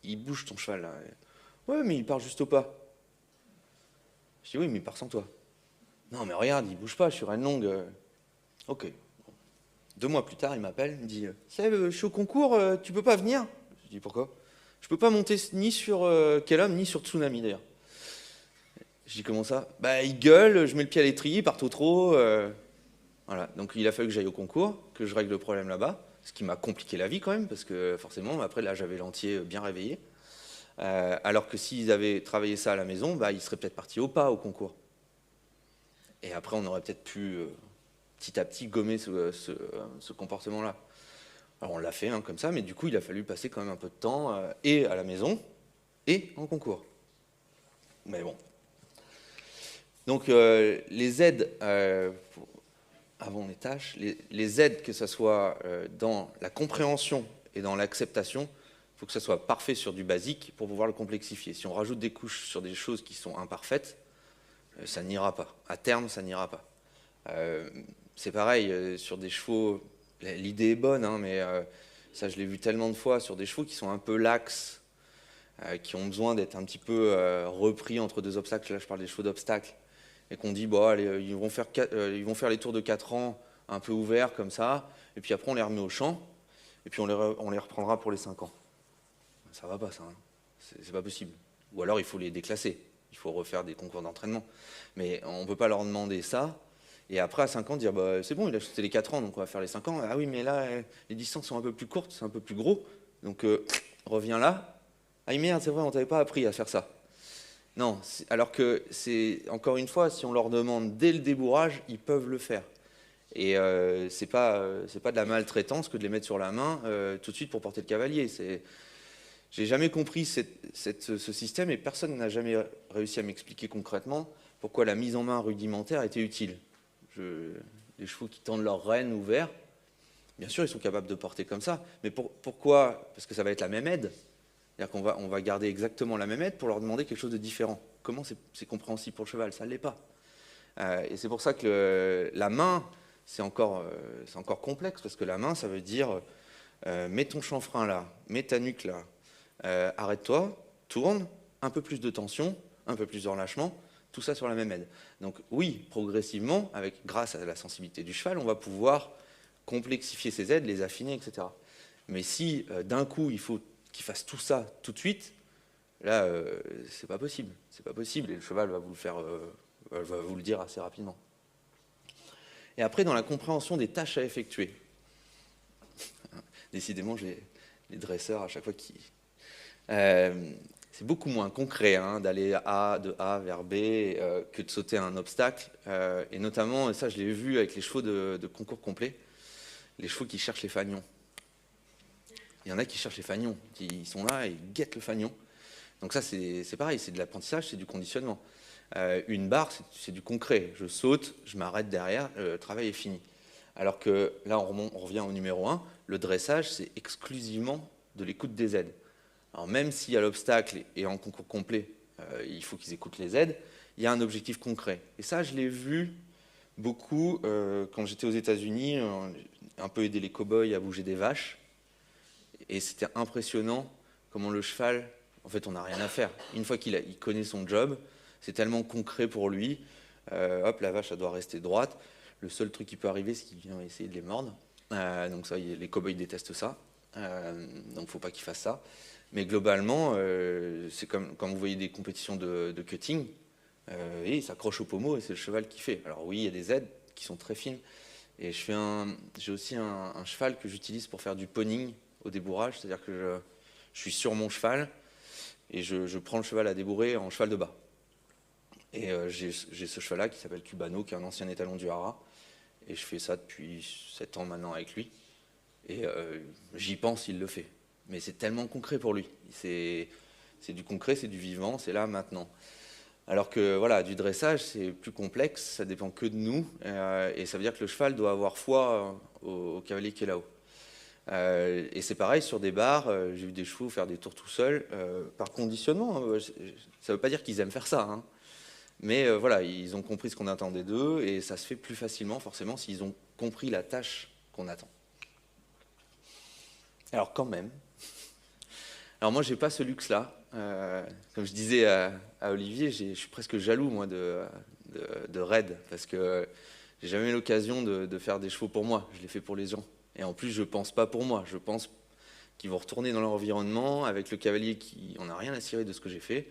il bouge ton cheval là. Ouais, mais il part juste au pas. Je dis oui, mais il part sans toi. Non, mais regarde, il bouge pas, je suis sur une longue. Ok. 2 mois plus tard, il m'appelle, il me dit Seb, je suis au concours, tu peux pas venir? Je dis pourquoi? Je peux pas monter ni sur Kellum, ni sur Tsunami d'ailleurs. Je dis comment ça? Bah, il gueule, je mets le pied à l'étrier, il part au trot. Voilà. Donc il a fallu que j'aille au concours, que je règle le problème là-bas, ce qui m'a compliqué la vie quand même, parce que forcément, après là, j'avais l'entier bien réveillé. Alors que s'ils avaient travaillé ça à la maison, bah, ils seraient peut-être partis au pas au concours. Et après, on aurait peut-être pu, petit à petit, gommer ce comportement-là. Alors on l'a fait comme ça, mais du coup, il a fallu passer quand même un peu de temps, et à la maison, et en concours. Mais bon. Donc, les aides, avant les tâches, les aides, que ce soit dans la compréhension et dans l'acceptation, il faut que ça soit parfait sur du basique pour pouvoir le complexifier. Si on rajoute des couches sur des choses qui sont imparfaites, ça n'ira pas. À terme, ça n'ira pas. C'est pareil, sur des chevaux, l'idée est bonne, mais ça je l'ai vu tellement de fois, sur des chevaux qui sont un peu laxes, qui ont besoin d'être un petit peu repris entre 2 obstacles, là je parle des chevaux d'obstacles, et qu'on dit, bon, allez, ils vont faire les tours de 4 ans un peu ouverts comme ça, et puis après on les remet au champ, et puis on les reprendra pour les 5 ans. Ça va pas ça, c'est pas possible. Ou alors il faut les déclasser, il faut refaire des concours d'entraînement. Mais on ne peut pas leur demander ça, et après à 5 ans dire, bah, c'est bon, il a sauté les 4 ans, donc on va faire les 5 ans. Ah oui, mais là, les distances sont un peu plus courtes, c'est un peu plus gros, donc reviens là. Ah merde, c'est vrai, on t'avait pas appris à faire ça. Non, alors que c'est, encore une fois, si on leur demande dès le débourrage, ils peuvent le faire. Et c'est pas de la maltraitance que de les mettre sur la main tout de suite pour porter le cavalier. J'ai jamais compris ce système et personne n'a jamais réussi à m'expliquer concrètement pourquoi la mise en main rudimentaire était utile. Les chevaux qui tendent leurs rênes ouverts, bien sûr, ils sont capables de porter comme ça, mais pourquoi? Parce que ça va être la même aide. C'est-à-dire qu'on va garder exactement la même aide pour leur demander quelque chose de différent. Comment c'est compréhensible pour le cheval? Ça ne l'est pas. Et c'est pour ça que la main, c'est encore complexe, parce que la main, ça veut dire mets ton chanfrein là, mets ta nuque là, arrête-toi, tourne, un peu plus de tension, un peu plus de relâchement, tout ça sur la même aide. Donc oui, progressivement, grâce à la sensibilité du cheval, on va pouvoir complexifier ces aides, les affiner, etc. Mais si d'un coup, il faut qu'il fasse tout ça tout de suite, là, c'est pas possible. C'est pas possible, et le cheval va vous le faire, va vous le dire assez rapidement. Et après, dans la compréhension des tâches à effectuer, décidément, j'ai les dresseurs à chaque fois qui... c'est beaucoup moins concret d'aller de A vers B que de sauter un obstacle. Et notamment, et ça je l'ai vu avec les chevaux de concours complet, les chevaux qui cherchent les fanions. Il y en a qui cherchent les fanions, ils sont là et ils guettent le fanion. Donc ça c'est pareil, c'est de l'apprentissage, c'est du conditionnement. Une barre, c'est du concret. Je saute, je m'arrête derrière, le travail est fini. Alors que là, on revient au numéro 1, le dressage, c'est exclusivement de l'écoute des aides. Alors même s'il y a l'obstacle et en concours complet, il faut qu'ils écoutent les aides, il y a un objectif concret. Et ça, je l'ai vu beaucoup quand j'étais aux États-Unis, un peu aider les cow-boys à bouger des vaches. Et c'était impressionnant comment le cheval, en fait, on n'a rien à faire. Une fois qu'il connaît son job, c'est tellement concret pour lui. Hop, la vache, elle doit rester droite. Le seul truc qui peut arriver, c'est qu'il vient essayer de les mordre. Donc ça, les cow-boys détestent ça. Donc il ne faut pas qu'ils fassent ça. Mais globalement, c'est comme quand vous voyez des compétitions de cutting, et il s'accroche au pommeau et c'est le cheval qui fait. Alors oui, il y a des aides qui sont très fines. Et j'ai aussi un cheval que j'utilise pour faire du ponying au débourrage. C'est-à-dire que je suis sur mon cheval et je prends le cheval à débourrer en cheval de bas. Et j'ai ce cheval-là qui s'appelle Cubano, qui est un ancien étalon du Hara. Et je fais ça depuis 7 ans maintenant avec lui. Et j'y pense, il le fait. Mais c'est tellement concret pour lui. C'est du concret, c'est du vivant, c'est là, maintenant. Alors que voilà, du dressage, c'est plus complexe, ça dépend que de nous. Et ça veut dire que le cheval doit avoir foi au cavalier qui est là-haut. Et c'est pareil sur des barres, j'ai vu des chevaux faire des tours tout seuls, par conditionnement. Ça ne veut pas dire qu'ils aiment faire ça. Mais voilà, ils ont compris ce qu'on attendait d'eux et ça se fait plus facilement, forcément, s'ils ont compris la tâche qu'on attend. Alors quand même, alors moi, j'ai pas ce luxe-là. Comme je disais à Olivier, je suis presque jaloux, moi, de Red, parce que j'ai jamais eu l'occasion de faire des chevaux pour moi. Je les fais pour les gens. Et en plus, je pense pas pour moi. Je pense qu'ils vont retourner dans leur environnement avec le cavalier qui en a rien à cirer de ce que j'ai fait,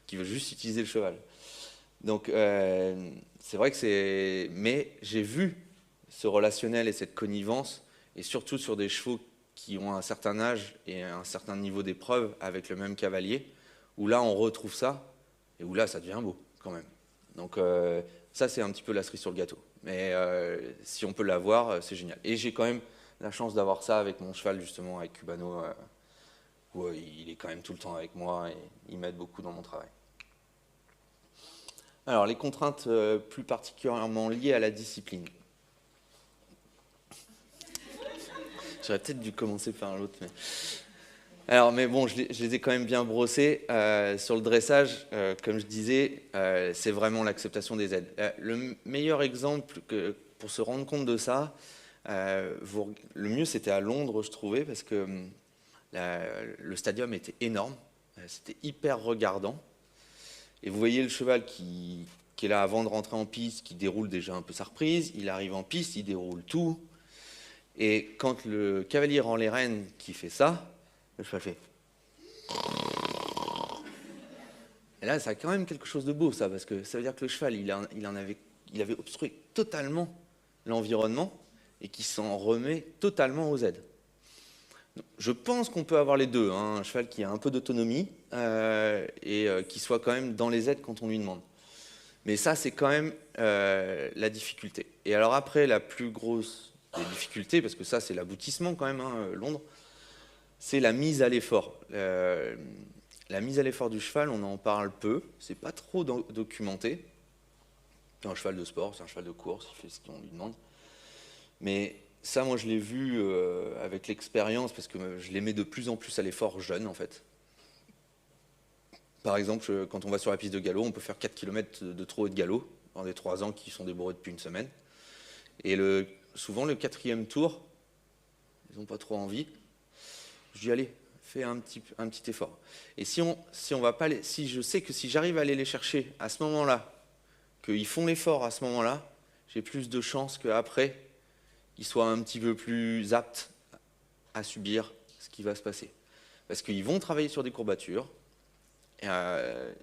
qui veut juste utiliser le cheval. Donc, c'est vrai que c'est... Mais j'ai vu ce relationnel et cette connivence, et surtout sur des chevaux qui ont un certain âge et un certain niveau d'épreuve avec le même cavalier, où là, on retrouve ça, et où là, ça devient beau, quand même. Donc, ça, c'est un petit peu la cerise sur le gâteau. Mais si on peut l'avoir, c'est génial. Et j'ai quand même la chance d'avoir ça avec mon cheval, justement, avec Cubano, où il est quand même tout le temps avec moi, et il m'aide beaucoup dans mon travail. Alors, les contraintes plus particulièrement liées à la discipline. J'aurais peut-être dû commencer par l'autre. Mais bon, je les ai quand même bien brossés. Sur le dressage, comme je disais, c'est vraiment l'acceptation des aides. Le meilleur exemple pour se rendre compte de ça, le mieux c'était à Londres, je trouvais, parce que le stadium était énorme, c'était hyper regardant. Et vous voyez le cheval qui est là avant de rentrer en piste, qui déroule déjà un peu sa reprise, il arrive en piste, il déroule tout. Et quand le cavalier rend les rênes qui fait ça, le cheval fait. Et là, ça a quand même quelque chose de beau, ça, parce que ça veut dire que le cheval, il avait obstrué totalement l'environnement et qu'il s'en remet totalement aux aides. Je pense qu'on peut avoir les deux, hein, un cheval qui a un peu d'autonomie et qui soit quand même dans les aides quand on lui demande. Mais ça, c'est quand même la difficulté. Et alors après, la plus grosse des difficultés, parce que ça, c'est l'aboutissement quand même, hein, Londres, c'est la mise à l'effort. La mise à l'effort du cheval, on en parle peu, c'est pas trop documenté. C'est un cheval de sport, c'est un cheval de course, il fait ce qu'on lui demande. Mais ça, moi, je l'ai vu avec l'expérience, parce que je les mets de plus en plus à l'effort jeune, en fait. Par exemple, quand on va sur la piste de galop, on peut faire 4 km de trot et de galop, dans des 3 ans qui sont débourrés depuis une semaine. Et souvent, le 4e tour, ils n'ont pas trop envie. Je dis, allez, fais un petit effort. Et si je sais que si j'arrive à aller les chercher à ce moment-là, qu'ils font l'effort à ce moment-là, j'ai plus de chances qu'après, ils soient un petit peu plus aptes à subir ce qui va se passer. Parce qu'ils vont travailler sur des courbatures,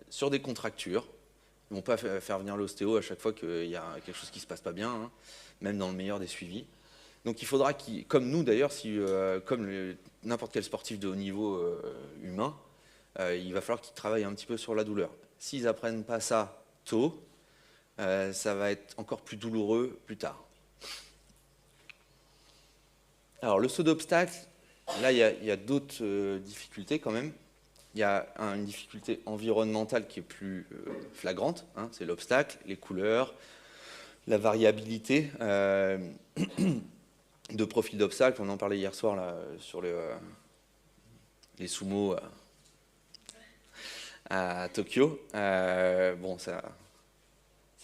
sur des contractures. Ils ne vont pas faire venir l'ostéo à chaque fois qu'il y a quelque chose qui ne se passe pas bien, hein, même dans le meilleur des suivis. Donc il faudra comme nous d'ailleurs, comme n'importe quel sportif de haut niveau humain, il va falloir qu'ils travaillent un petit peu sur la douleur. S'ils n'apprennent pas ça tôt, ça va être encore plus douloureux plus tard. Alors le saut d'obstacle, là il y a d'autres difficultés quand même. Il y a une difficulté environnementale qui est plus flagrante, hein, c'est l'obstacle, les couleurs, la variabilité de profil d'obstacle. On en parlait hier soir là, sur les sumo à Tokyo. Bon, ça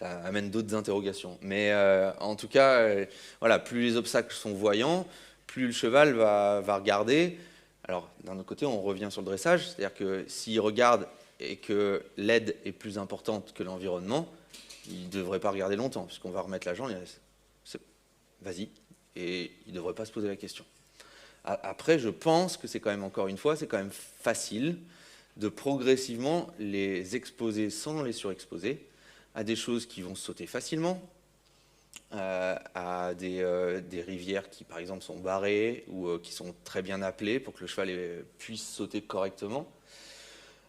amène d'autres interrogations. Mais en tout cas, voilà, plus les obstacles sont voyants, plus le cheval va regarder. Alors, d'un autre côté, on revient sur le dressage, c'est-à-dire que s'il regarde et que l'aide est plus importante que l'environnement, il ne devrait pas regarder longtemps, puisqu'on va remettre la jambe, vas-y, et il ne devrait pas se poser la question. Après, je pense que c'est quand même, encore une fois, c'est quand même facile de progressivement les exposer sans les surexposer à des choses qui vont sauter facilement, à des rivières qui, par exemple, sont barrées ou qui sont très bien appelées pour que le cheval puisse sauter correctement.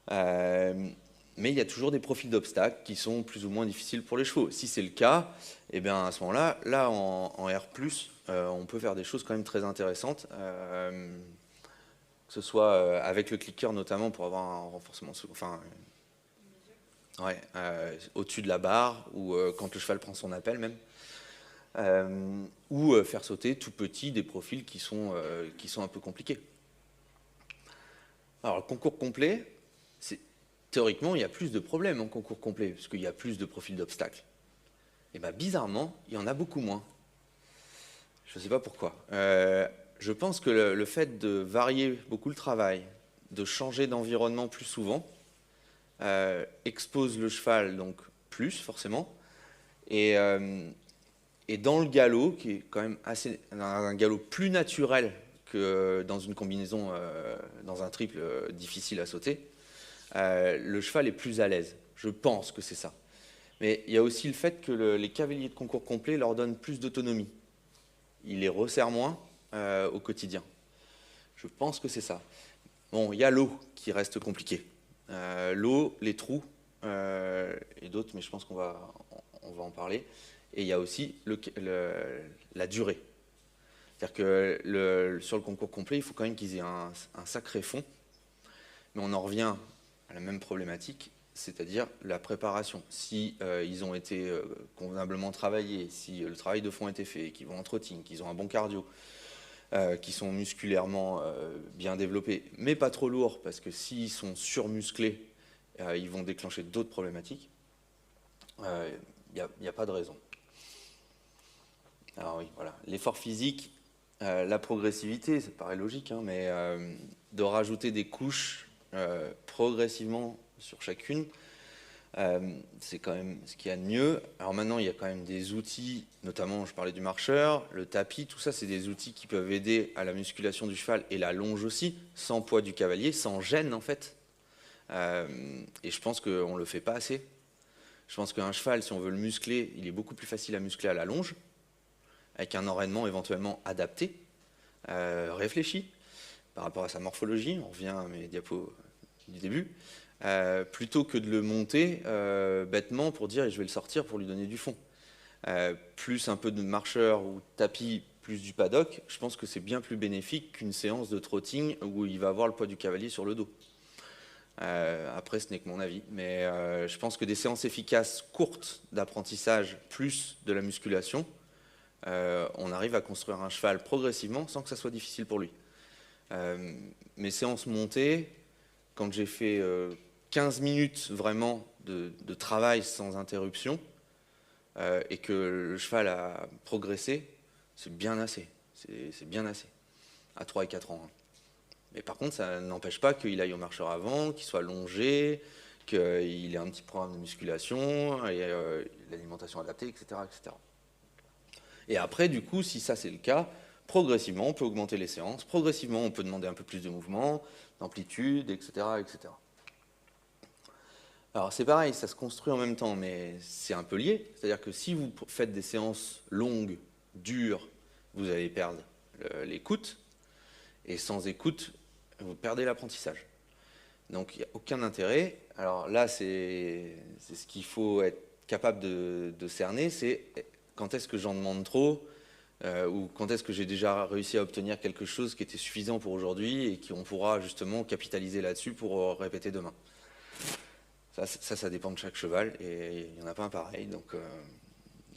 Mais il y a toujours des profils d'obstacles qui sont plus ou moins difficiles pour les chevaux. Si c'est le cas, eh bien, à ce moment-là, en R+, on peut faire des choses quand même très intéressantes, que ce soit avec le clicker notamment pour avoir un renforcement, au-dessus de la barre ou quand le cheval prend son appel même. Ou faire sauter tout petit des profils qui sont un peu compliqués. Alors, le concours complet, théoriquement, il y a plus de problèmes en concours complet, parce qu'il y a plus de profils d'obstacles. Et bien, bizarrement, il y en a beaucoup moins. Je ne sais pas pourquoi. Je pense que le fait de varier beaucoup le travail, de changer d'environnement plus souvent, expose le cheval donc plus, forcément, et dans le galop, qui est quand même un galop plus naturel que dans une combinaison, dans un triple difficile à sauter, le cheval est plus à l'aise. Je pense que c'est ça. Mais il y a aussi le fait que les cavaliers de concours complet leur donnent plus d'autonomie. Ils les resserrent moins au quotidien. Je pense que c'est ça. Bon, il y a l'eau qui reste compliquée. L'eau, les trous et d'autres, mais je pense qu'on va en parler. Et il y a aussi la durée. C'est-à-dire que sur le concours complet, il faut quand même qu'ils aient un sacré fond. Mais on en revient à la même problématique, c'est-à-dire la préparation. Si ils ont été convenablement travaillés, si le travail de fond a été fait, qu'ils vont en trotting, qu'ils ont un bon cardio, qu'ils sont musculairement bien développés, mais pas trop lourds, parce que s'ils sont surmusclés, ils vont déclencher d'autres problématiques. Il n'y a pas de raison. Alors oui, voilà. L'effort physique, la progressivité, ça paraît logique, hein, mais de rajouter des couches progressivement sur chacune, c'est quand même ce qu'il y a de mieux. Alors maintenant, il y a quand même des outils, notamment, je parlais du marcheur, le tapis, tout ça, c'est des outils qui peuvent aider à la musculation du cheval et la longe aussi, sans poids du cavalier, sans gêne en fait. Et je pense qu'on ne le fait pas assez. Je pense qu'un cheval, si on veut le muscler, il est beaucoup plus facile à muscler à la longe, avec un enraînement éventuellement adapté, réfléchi. par rapport à sa morphologie, on revient à mes diapos du début, plutôt que de le monter bêtement pour dire je vais le sortir pour lui donner du fond. Plus un peu de marcheur ou tapis, plus du paddock, je pense que c'est bien plus bénéfique qu'une séance de trotting où il va avoir le poids du cavalier sur le dos. Après, ce n'est que mon avis, mais je pense que des séances efficaces courtes d'apprentissage plus de la musculation, on arrive à construire un cheval progressivement sans que ça soit difficile pour lui. Mes séances montées, quand j'ai fait 15 minutes vraiment de travail sans interruption et que le cheval a progressé, c'est bien assez. C'est bien assez, à 3 et 4 ans. Hein. Mais par contre, ça n'empêche pas qu'il aille au marcheur avant, qu'il soit longé, qu'il ait un petit programme de musculation, et l'alimentation adaptée, etc., etc. Et après, du coup, si ça c'est le cas, progressivement, on peut augmenter les séances, progressivement, on peut demander un peu plus de mouvement, d'amplitude, etc., etc. Alors c'est pareil, ça se construit en même temps, mais c'est un peu lié. C'est-à-dire que si vous faites des séances longues, dures, vous allez perdre l'écoute, et sans écoute, vous perdez l'apprentissage. Donc il n'y a aucun intérêt. Alors là, c'est ce qu'il faut être capable de cerner, c'est quand est-ce que j'en demande trop, ou quand est-ce que j'ai déjà réussi à obtenir quelque chose qui était suffisant pour aujourd'hui et qu'on pourra justement capitaliser là-dessus pour répéter demain. Ça dépend de chaque cheval et il n'y en a pas un pareil, donc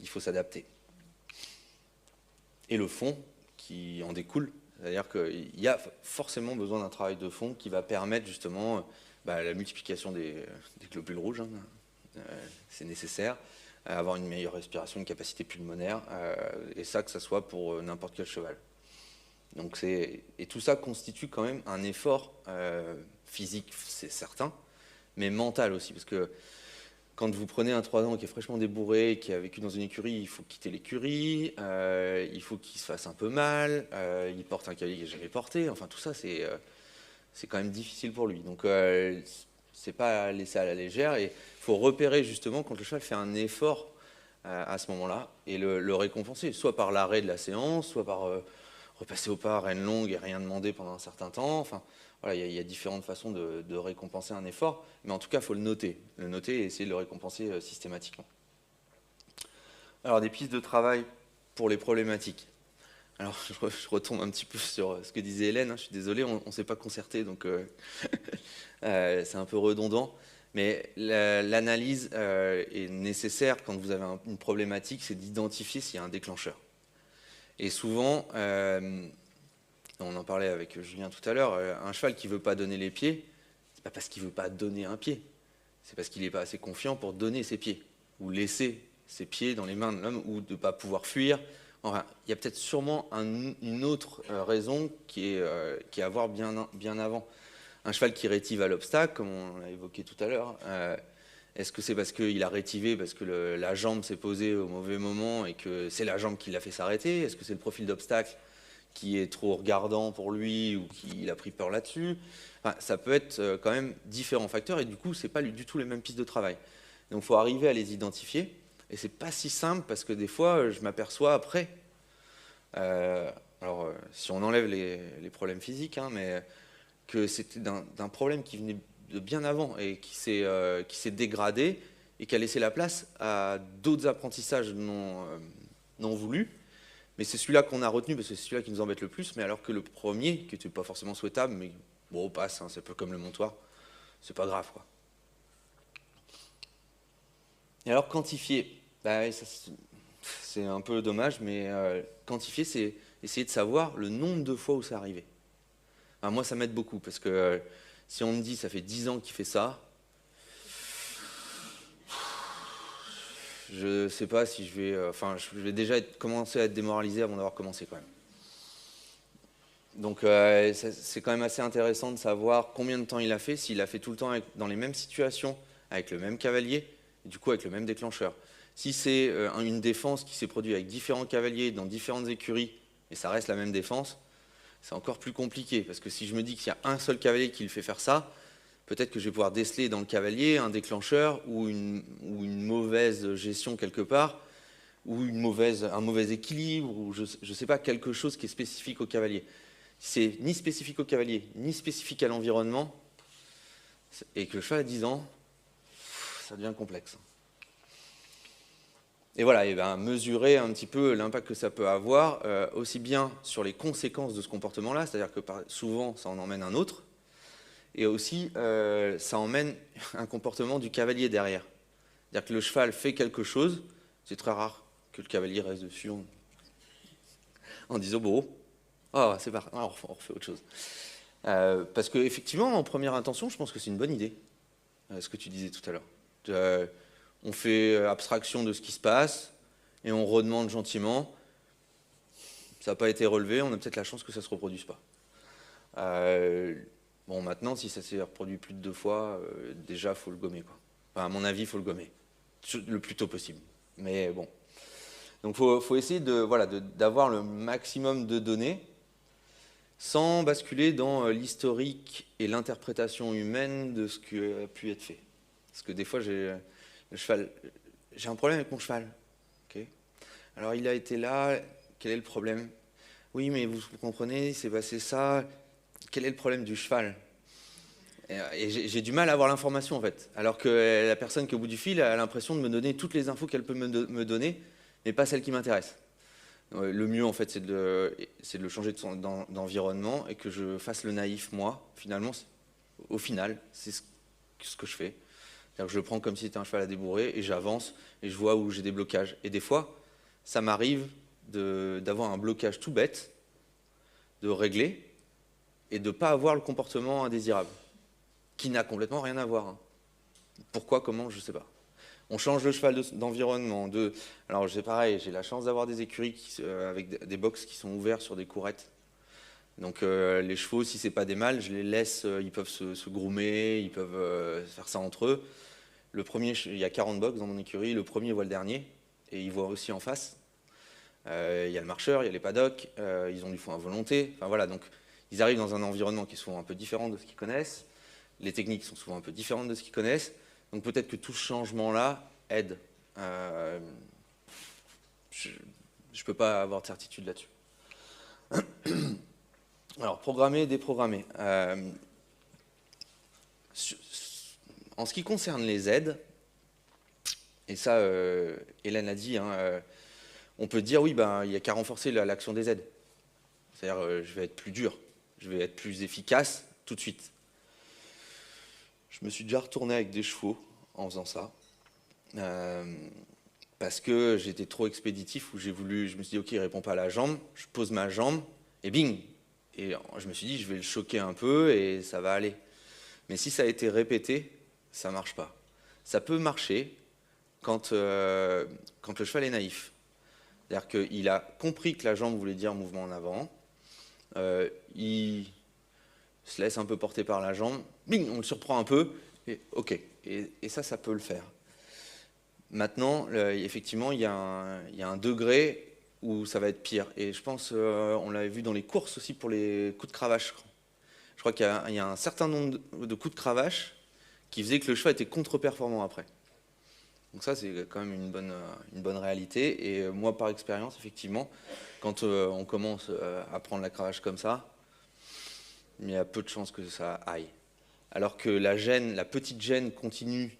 il faut s'adapter. Et le fond qui en découle, c'est-à-dire qu'il y a forcément besoin d'un travail de fond qui va permettre justement la multiplication des globules rouges, hein, c'est nécessaire, avoir une meilleure respiration, une capacité pulmonaire, et ça que ce soit pour n'importe quel cheval. Donc et tout ça constitue quand même un effort physique, c'est certain, mais mental aussi, parce que quand vous prenez un 3 ans qui est fraîchement débourré, qui a vécu dans une écurie, il faut quitter l'écurie, il faut qu'il se fasse un peu mal, il porte un cavalier qu'il n'a jamais porté, enfin tout ça c'est quand même difficile pour lui. Donc c'est pas laissé à la légère, et il faut repérer justement quand le cheval fait un effort à ce moment-là, et le récompenser, soit par l'arrêt de la séance, soit par repasser au pas à rêne longue et rien demander pendant un certain temps, enfin... Voilà, il y a différentes façons de récompenser un effort, mais en tout cas, il faut le noter et essayer de le récompenser systématiquement. Alors, des pistes de travail pour les problématiques. Alors, je retombe un petit peu sur ce que disait Hélène, hein, je suis désolé, on ne s'est pas concerté, donc c'est un peu redondant, mais l'analyse est nécessaire quand vous avez une problématique, c'est d'identifier s'il y a un déclencheur. Et souvent... on en parlait avec Julien tout à l'heure, un cheval qui ne veut pas donner les pieds, c'est pas parce qu'il ne veut pas donner un pied, c'est parce qu'il n'est pas assez confiant pour donner ses pieds, ou laisser ses pieds dans les mains de l'homme, ou de ne pas pouvoir fuir. Enfin, il y a peut-être sûrement une autre raison qui est à voir bien avant. Un cheval qui rétive à l'obstacle, comme on l'a évoqué tout à l'heure, est-ce que c'est parce qu'il a rétivé, parce que la jambe s'est posée au mauvais moment et que c'est la jambe qui l'a fait s'arrêter? Est-ce que c'est le profil d'obstacle qui est trop regardant pour lui ou qu'il a pris peur là-dessus? Enfin, ça peut être quand même différents facteurs et du coup, ce n'est pas du tout les mêmes pistes de travail. Donc, il faut arriver à les identifier et ce n'est pas si simple parce que des fois, je m'aperçois après, si on enlève les problèmes physiques, hein, mais que c'était d'un problème qui venait de bien avant et qui s'est dégradé et qui a laissé la place à d'autres apprentissages non voulus. Mais c'est celui-là qu'on a retenu, parce que c'est celui-là qui nous embête le plus, mais alors que le premier, qui n'était pas forcément souhaitable, mais bon, on passe, hein, c'est un peu comme le montoir, c'est pas grave, quoi. Et alors, quantifier, c'est un peu dommage, mais quantifier, c'est essayer de savoir le nombre de fois où c'est arrivé. Enfin, moi, ça m'aide beaucoup, parce que si on me dit, ça fait 10 ans qu'il fait ça, je ne sais pas si je vais déjà commencer à être démoralisé avant d'avoir commencé quand même. Donc c'est quand même assez intéressant de savoir combien de temps il a fait, s'il a fait tout le temps dans les mêmes situations, avec le même cavalier, et du coup avec le même déclencheur. Si c'est une défense qui s'est produite avec différents cavaliers dans différentes écuries, et ça reste la même défense, c'est encore plus compliqué, parce que si je me dis qu'il y a un seul cavalier qui le fait faire ça, peut-être que je vais pouvoir déceler dans le cavalier un déclencheur ou une mauvaise gestion quelque part, ou un mauvais équilibre, ou je ne sais pas, quelque chose qui est spécifique au cavalier. Si c'est ni spécifique au cavalier, ni spécifique à l'environnement, et que le cheval a 10 ans, ça devient complexe. Et voilà, et ben, mesurer un petit peu l'impact que ça peut avoir, aussi bien sur les conséquences de ce comportement-là, c'est-à-dire que souvent ça en emmène un autre, et aussi ça emmène un comportement du cavalier derrière. C'est-à-dire que le cheval fait quelque chose, c'est très rare que le cavalier reste dessus en disant bon, oh, c'est parti, on refait autre chose. Parce qu'effectivement, en première intention, je pense que c'est une bonne idée, ce que tu disais tout à l'heure. On fait abstraction de ce qui se passe et on redemande gentiment. Ça n'a pas été relevé, on a peut-être la chance que ça ne se reproduise pas. Bon, maintenant, si ça s'est reproduit plus de 2 fois, déjà, il faut le gommer, quoi. Enfin, à mon avis, il faut le gommer le plus tôt possible. Mais bon. Donc, il faut essayer d'avoir le maximum de données sans basculer dans l'historique et l'interprétation humaine de ce qui a pu être fait. Parce que des fois, j'ai un problème avec mon cheval. Okay. Alors, il a été là, quel est le problème? Oui, mais vous comprenez, il s'est passé ça. Quel est le problème du cheval? Et j'ai du mal à avoir l'information, en fait. Alors que la personne qui est au bout du fil a l'impression de me donner toutes les infos qu'elle peut me donner, mais pas celles qui m'intéressent. Le mieux, en fait, c'est de le changer d'environnement et que je fasse le naïf, moi. Finalement, au final, c'est ce que je fais. C'est-à-dire que je le prends comme si c'était un cheval à débourrer et j'avance et je vois où j'ai des blocages. Et des fois, ça m'arrive d'avoir un blocage tout bête, de régler et de ne pas avoir le comportement indésirable, qui n'a complètement rien à voir. Pourquoi, comment, je ne sais pas. On change le cheval d'environnement. Alors, c'est pareil, j'ai la chance d'avoir des écuries avec des box qui sont ouverts sur des courettes. Donc, les chevaux, si ce n'est pas des mâles, je les laisse, ils peuvent se groomer, ils peuvent faire ça entre eux. Le premier, il y a 40 box dans mon écurie, le premier voit le dernier, et il voit aussi en face. Il y a le marcheur, il y a les paddocks, ils ont du foin à volonté. Enfin, voilà, donc, ils arrivent dans un environnement qui est souvent un peu différent de ce qu'ils connaissent. Les techniques sont souvent un peu différentes de ce qu'ils connaissent. Donc peut-être que tout ce changement-là aide. Je ne peux pas avoir de certitude là-dessus. Alors, programmer, déprogrammer. En ce qui concerne les aides, et ça, Hélène l'a dit, on peut dire, oui, il n'y a qu'à renforcer l'action des aides. C'est-à-dire, je vais être plus dur, je vais être plus efficace tout de suite. Je me suis déjà retourné avec des chevaux en faisant ça, parce que j'étais trop expéditif, où je me suis dit, ok, il ne répond pas à la jambe, je pose ma jambe, et bing. Et je me suis dit, je vais le choquer un peu, et ça va aller. Mais si ça a été répété, ça ne marche pas. Ça peut marcher quand le cheval est naïf. C'est-à-dire qu'il a compris que la jambe voulait dire mouvement en avant, il se laisse un peu porter par la jambe, bing, on le surprend un peu, et ok, et ça peut le faire. Maintenant, effectivement, il y a un degré où ça va être pire, et je pense, on l'avait vu dans les courses aussi pour les coups de cravache. Je crois qu'il y a un certain nombre de coups de cravache qui faisaient que le cheval était contre-performant après. Donc ça, c'est quand même une bonne réalité, et moi, par expérience, effectivement, quand on commence à prendre la cravache comme ça, il y a peu de chances que ça aille. Alors que la petite gêne continue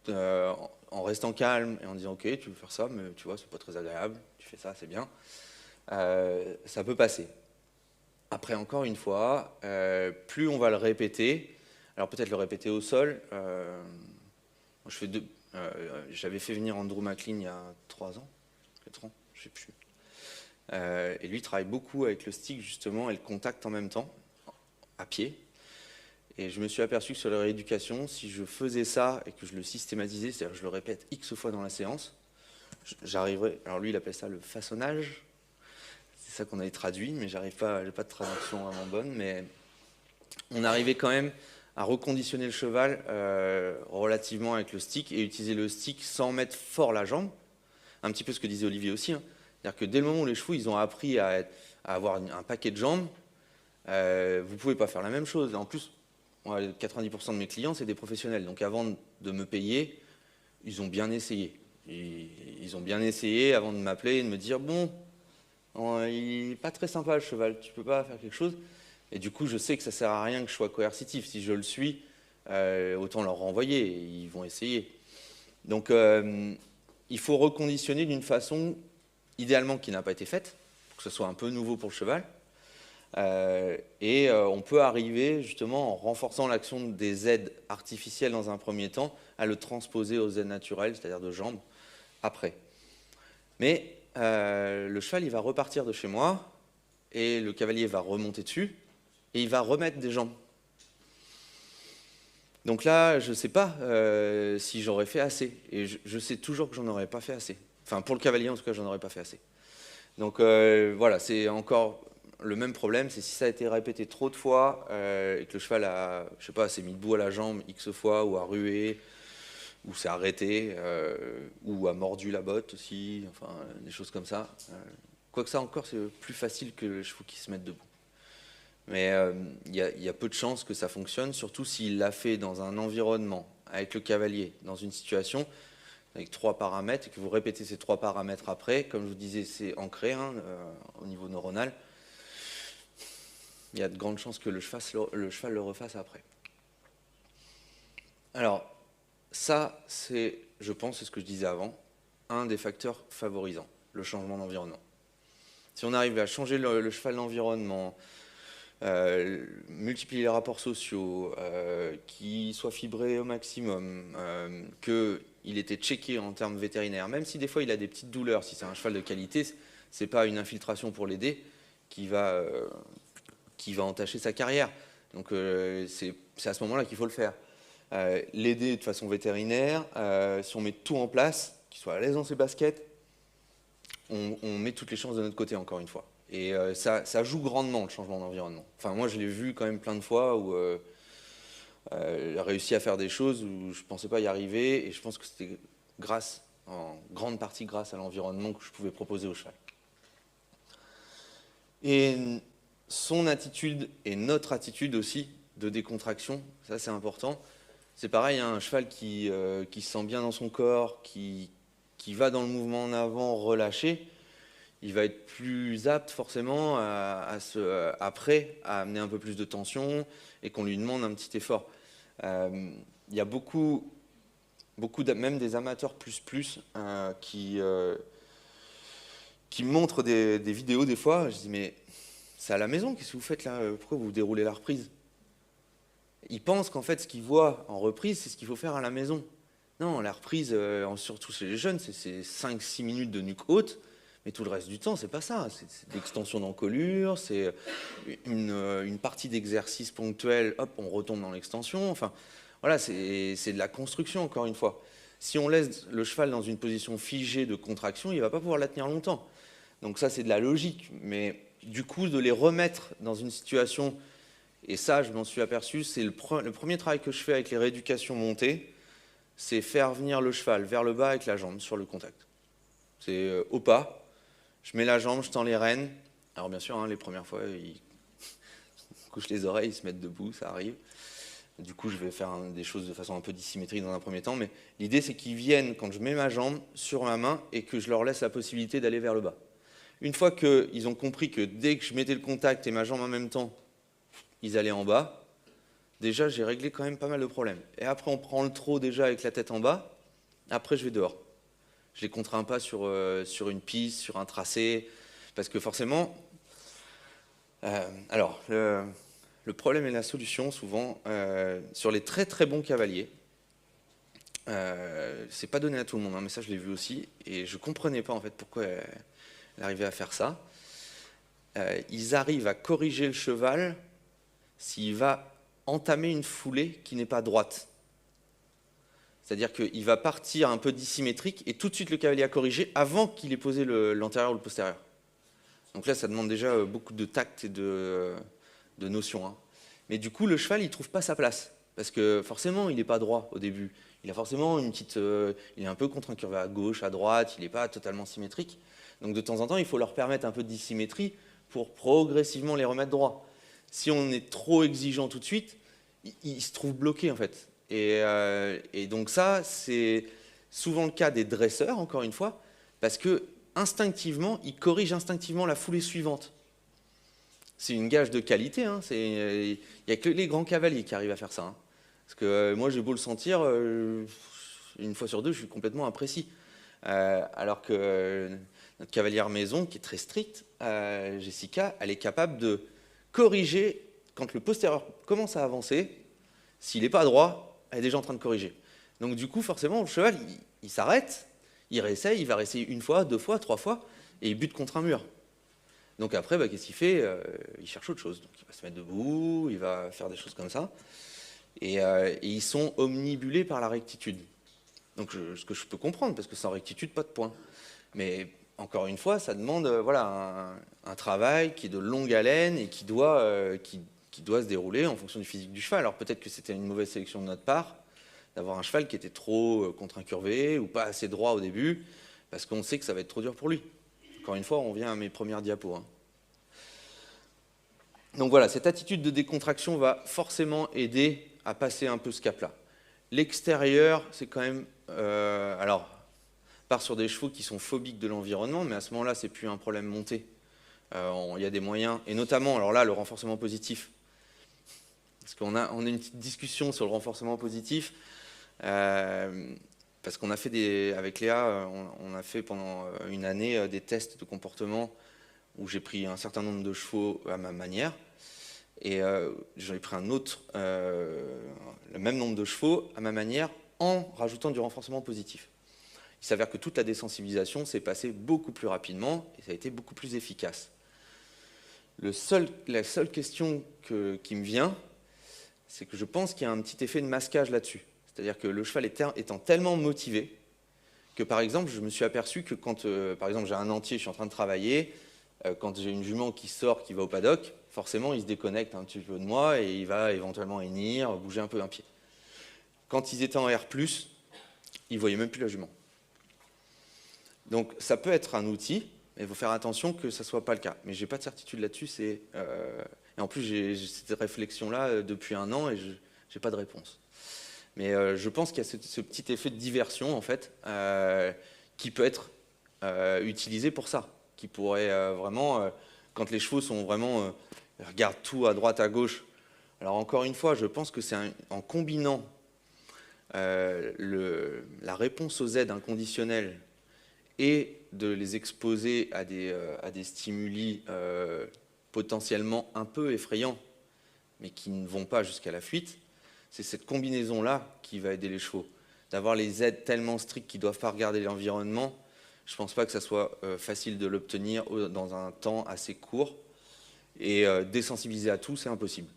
en restant calme et en disant « Ok, tu veux faire ça, mais tu vois, c'est pas très agréable, tu fais ça, c'est bien. » Ça peut passer. Après, encore une fois, plus on va le répéter, alors peut-être le répéter au sol. J'avais fait venir Andrew McLean il y a 3 ans, 4 ans, je ne sais plus. Et lui travaille beaucoup avec le stick justement et le contact en même temps, à pied. Et je me suis aperçu que sur la rééducation, si je faisais ça et que je le systématisais, c'est-à-dire que je le répète X fois dans la séance, j'arriverais, alors lui il appelle ça le façonnage, c'est ça qu'on avait traduit, mais j'ai pas de traduction vraiment bonne, mais on arrivait quand même à reconditionner le cheval relativement avec le stick et utiliser le stick sans mettre fort la jambe, un petit peu ce que disait Olivier aussi, c'est-à-dire que dès le moment où les chevaux ils ont appris à avoir un paquet de jambes, vous ne pouvez pas faire la même chose. En plus, 90% de mes clients, c'est des professionnels. Donc avant de me payer, ils ont bien essayé. Ils ont bien essayé avant de m'appeler et de me dire « Bon, il n'est pas très sympa le cheval, tu ne peux pas faire quelque chose ?» Et du coup, je sais que ça ne sert à rien que je sois coercitif. Si je le suis, autant leur renvoyer, et ils vont essayer. Donc, il faut reconditionner d'une façon, idéalement, qui n'a pas été faite, pour que ce soit un peu nouveau pour le cheval. On peut arriver, justement, en renforçant l'action des aides artificielles dans un premier temps, à le transposer aux aides naturelles, c'est-à-dire de jambes, après. Mais le cheval, il va repartir de chez moi, et le cavalier va remonter dessus, et il va remettre des jambes. Donc là, je ne sais pas si j'aurais fait assez. Et je sais toujours que j'en aurais pas fait assez. Enfin, pour le cavalier, en tout cas, j'en aurais pas fait assez. Donc voilà, c'est encore le même problème. C'est si ça a été répété trop de fois et que le cheval a, je sais pas, s'est mis debout à la jambe X fois, ou a rué, ou s'est arrêté, ou a mordu la botte aussi, enfin, des choses comme ça. Quoique ça encore, c'est plus facile que les chevaux qui se mettent debout. Mais il y a peu de chances que ça fonctionne, surtout s'il l'a fait dans un environnement, avec le cavalier, dans une situation, avec 3 paramètres, et que vous répétez ces 3 paramètres après. Comme je vous disais, c'est ancré au niveau neuronal. Il y a de grandes chances que le cheval le refasse après. Alors, ça, c'est, je pense, c'est ce que je disais avant, un des facteurs favorisants, le changement d'environnement. Si on arrive à changer le cheval d'environnement, multiplier les rapports sociaux, qu'il soit fibré au maximum, qu'il était checké en termes vétérinaires, même si des fois il a des petites douleurs, si c'est un cheval de qualité, c'est pas une infiltration pour l'aider qui va entacher sa carrière. Donc c'est à ce moment-là qu'il faut le faire. L'aider de façon vétérinaire, si on met tout en place, qu'il soit à l'aise dans ses baskets, on met toutes les chances de notre côté, encore une fois. Et ça joue grandement, le changement d'environnement. Enfin, moi, je l'ai vu quand même plein de fois où il a réussi à faire des choses où je ne pensais pas y arriver. Et je pense que c'était en grande partie grâce à l'environnement que je pouvais proposer au cheval. Et son attitude et notre attitude aussi de décontraction, ça c'est important. C'est pareil, hein, un cheval qui se sent bien dans son corps, qui va dans le mouvement en avant relâché, il va être plus apte forcément après à amener un peu plus de tension et qu'on lui demande un petit effort. Il y a beaucoup même des amateurs qui montrent des vidéos des fois. Je dis mais c'est à la maison, qu'est-ce que vous faites là? Pourquoi vous déroulez la reprise? Ils pensent qu'en fait ce qu'ils voient en reprise, c'est ce qu'il faut faire à la maison. Non, la reprise, surtout chez les jeunes, c'est 5-6 minutes de nuque haute. Mais tout le reste du temps, c'est pas ça. C'est de l'extension d'encolure, c'est une partie d'exercice ponctuel, hop, on retombe dans l'extension. Enfin, voilà, c'est de la construction, encore une fois. Si on laisse le cheval dans une position figée de contraction, il ne va pas pouvoir la tenir longtemps. Donc ça, c'est de la logique. Mais du coup, de les remettre dans une situation, et ça, je m'en suis aperçu, c'est le premier travail que je fais avec les rééducations montées, c'est faire venir le cheval vers le bas avec la jambe sur le contact. C'est au pas. Je mets la jambe, je tends les rênes. Alors bien sûr, hein, les premières fois, ils couchent les oreilles, ils se mettent debout, ça arrive. Du coup, je vais faire des choses de façon un peu dissymétrique dans un premier temps. Mais l'idée, c'est qu'ils viennent quand je mets ma jambe sur ma main et que je leur laisse la possibilité d'aller vers le bas. Une fois qu'ils ont compris que dès que je mettais le contact et ma jambe en même temps, ils allaient en bas, déjà, j'ai réglé quand même pas mal de problèmes. Et après, on prend le trot déjà avec la tête en bas. Après, je vais dehors. Je ne les contrains pas sur une piste, sur un tracé, parce que forcément... alors, le problème et la solution, souvent, sur les très très bons cavaliers, c'est pas donné à tout le monde, hein, mais ça je l'ai vu aussi, et je ne comprenais pas en fait pourquoi elle arrivait à faire ça. Ils arrivent à corriger le cheval s'il va entamer une foulée qui n'est pas droite. C'est-à-dire qu'il va partir un peu dissymétrique et tout de suite le cavalier a corrigé avant qu'il ait posé l'antérieur ou le postérieur. Donc là, ça demande déjà beaucoup de tact et de notions. Hein. Mais du coup, le cheval, il ne trouve pas sa place. Parce que forcément, il n'est pas droit au début. Il a forcément une petite... il est un peu contre-incurvé à gauche, à droite, il n'est pas totalement symétrique. Donc de temps en temps, il faut leur permettre un peu de dissymétrie pour progressivement les remettre droits. Si on est trop exigeant tout de suite, il se trouve bloqué en fait. Et donc ça, c'est souvent le cas des dresseurs, encore une fois, parce que instinctivement, ils corrigent instinctivement la foulée suivante. c'est une gage de qualité. Hein. Il n'y a que les grands cavaliers qui arrivent à faire ça. Hein. Parce que moi, j'ai beau le sentir, une fois sur deux, je suis complètement imprécis. Alors que notre cavalière maison, qui est très stricte, Jessica, elle est capable de corriger quand le postérieur commence à avancer. S'il n'est pas droit, elle est déjà en train de corriger. Donc du coup, forcément, le cheval, il s'arrête, il réessaye, il va réessayer une fois, deux fois, trois fois, et il bute contre un mur. Donc après, bah, qu'est-ce qu'il fait? Il cherche autre chose. Donc il va se mettre debout, il va faire des choses comme ça. Et ils sont omnibulés par la rectitude. Donc ce que je peux comprendre, parce que sans rectitude, pas de point. Mais encore une fois, ça demande voilà, un travail qui est de longue haleine et qui doit se dérouler en fonction du physique du cheval. Alors peut-être que c'était une mauvaise sélection de notre part, d'avoir un cheval qui était trop contre-incurvé ou pas assez droit au début, parce qu'on sait que ça va être trop dur pour lui. Encore une fois, on revient à mes premières diapos. Hein. Donc voilà, cette attitude de décontraction va forcément aider à passer un peu ce cap-là. L'extérieur, c'est quand même... alors, part sur des chevaux qui sont phobiques de l'environnement, mais à ce moment-là, c'est plus un problème monté. Il y a des moyens, et notamment, alors là, le renforcement positif. Parce qu'on a une petite discussion sur le renforcement positif, parce qu'on a fait avec Léa, on a fait pendant une année des tests de comportement où j'ai pris un certain nombre de chevaux à ma manière, et j'en ai pris le même nombre de chevaux à ma manière en rajoutant du renforcement positif. Il s'avère que toute la désensibilisation s'est passée beaucoup plus rapidement et ça a été beaucoup plus efficace. La seule question qui me vient, c'est que je pense qu'il y a un petit effet de masquage là-dessus. C'est-à-dire que le cheval étant tellement motivé que, par exemple, je me suis aperçu que quand, par exemple, j'ai un entier, je suis en train de travailler, quand j'ai une jument qui sort, qui va au paddock, forcément, il se déconnecte un petit peu de moi et il va éventuellement hennir, bouger un peu un pied. Quand ils étaient en R+, ils ne voyaient même plus la jument. Donc, ça peut être un outil, mais il faut faire attention que ça ne soit pas le cas. Mais je n'ai pas de certitude là-dessus. Et en plus, j'ai cette réflexion-là depuis un an et je n'ai pas de réponse. Mais je pense qu'il y a ce petit effet de diversion, en fait, qui peut être utilisé pour ça. Qui pourrait vraiment, quand les chevaux sont vraiment, regardent tout à droite, à gauche. Alors encore une fois, je pense que c'est en combinant la réponse aux aides inconditionnelles et de les exposer à des stimuli potentiellement un peu effrayants, mais qui ne vont pas jusqu'à la fuite, c'est cette combinaison-là qui va aider les chevaux. D'avoir les aides tellement strictes qu'ils ne doivent pas regarder l'environnement, je ne pense pas que ça soit facile de l'obtenir dans un temps assez court. Et désensibiliser à tout, c'est impossible.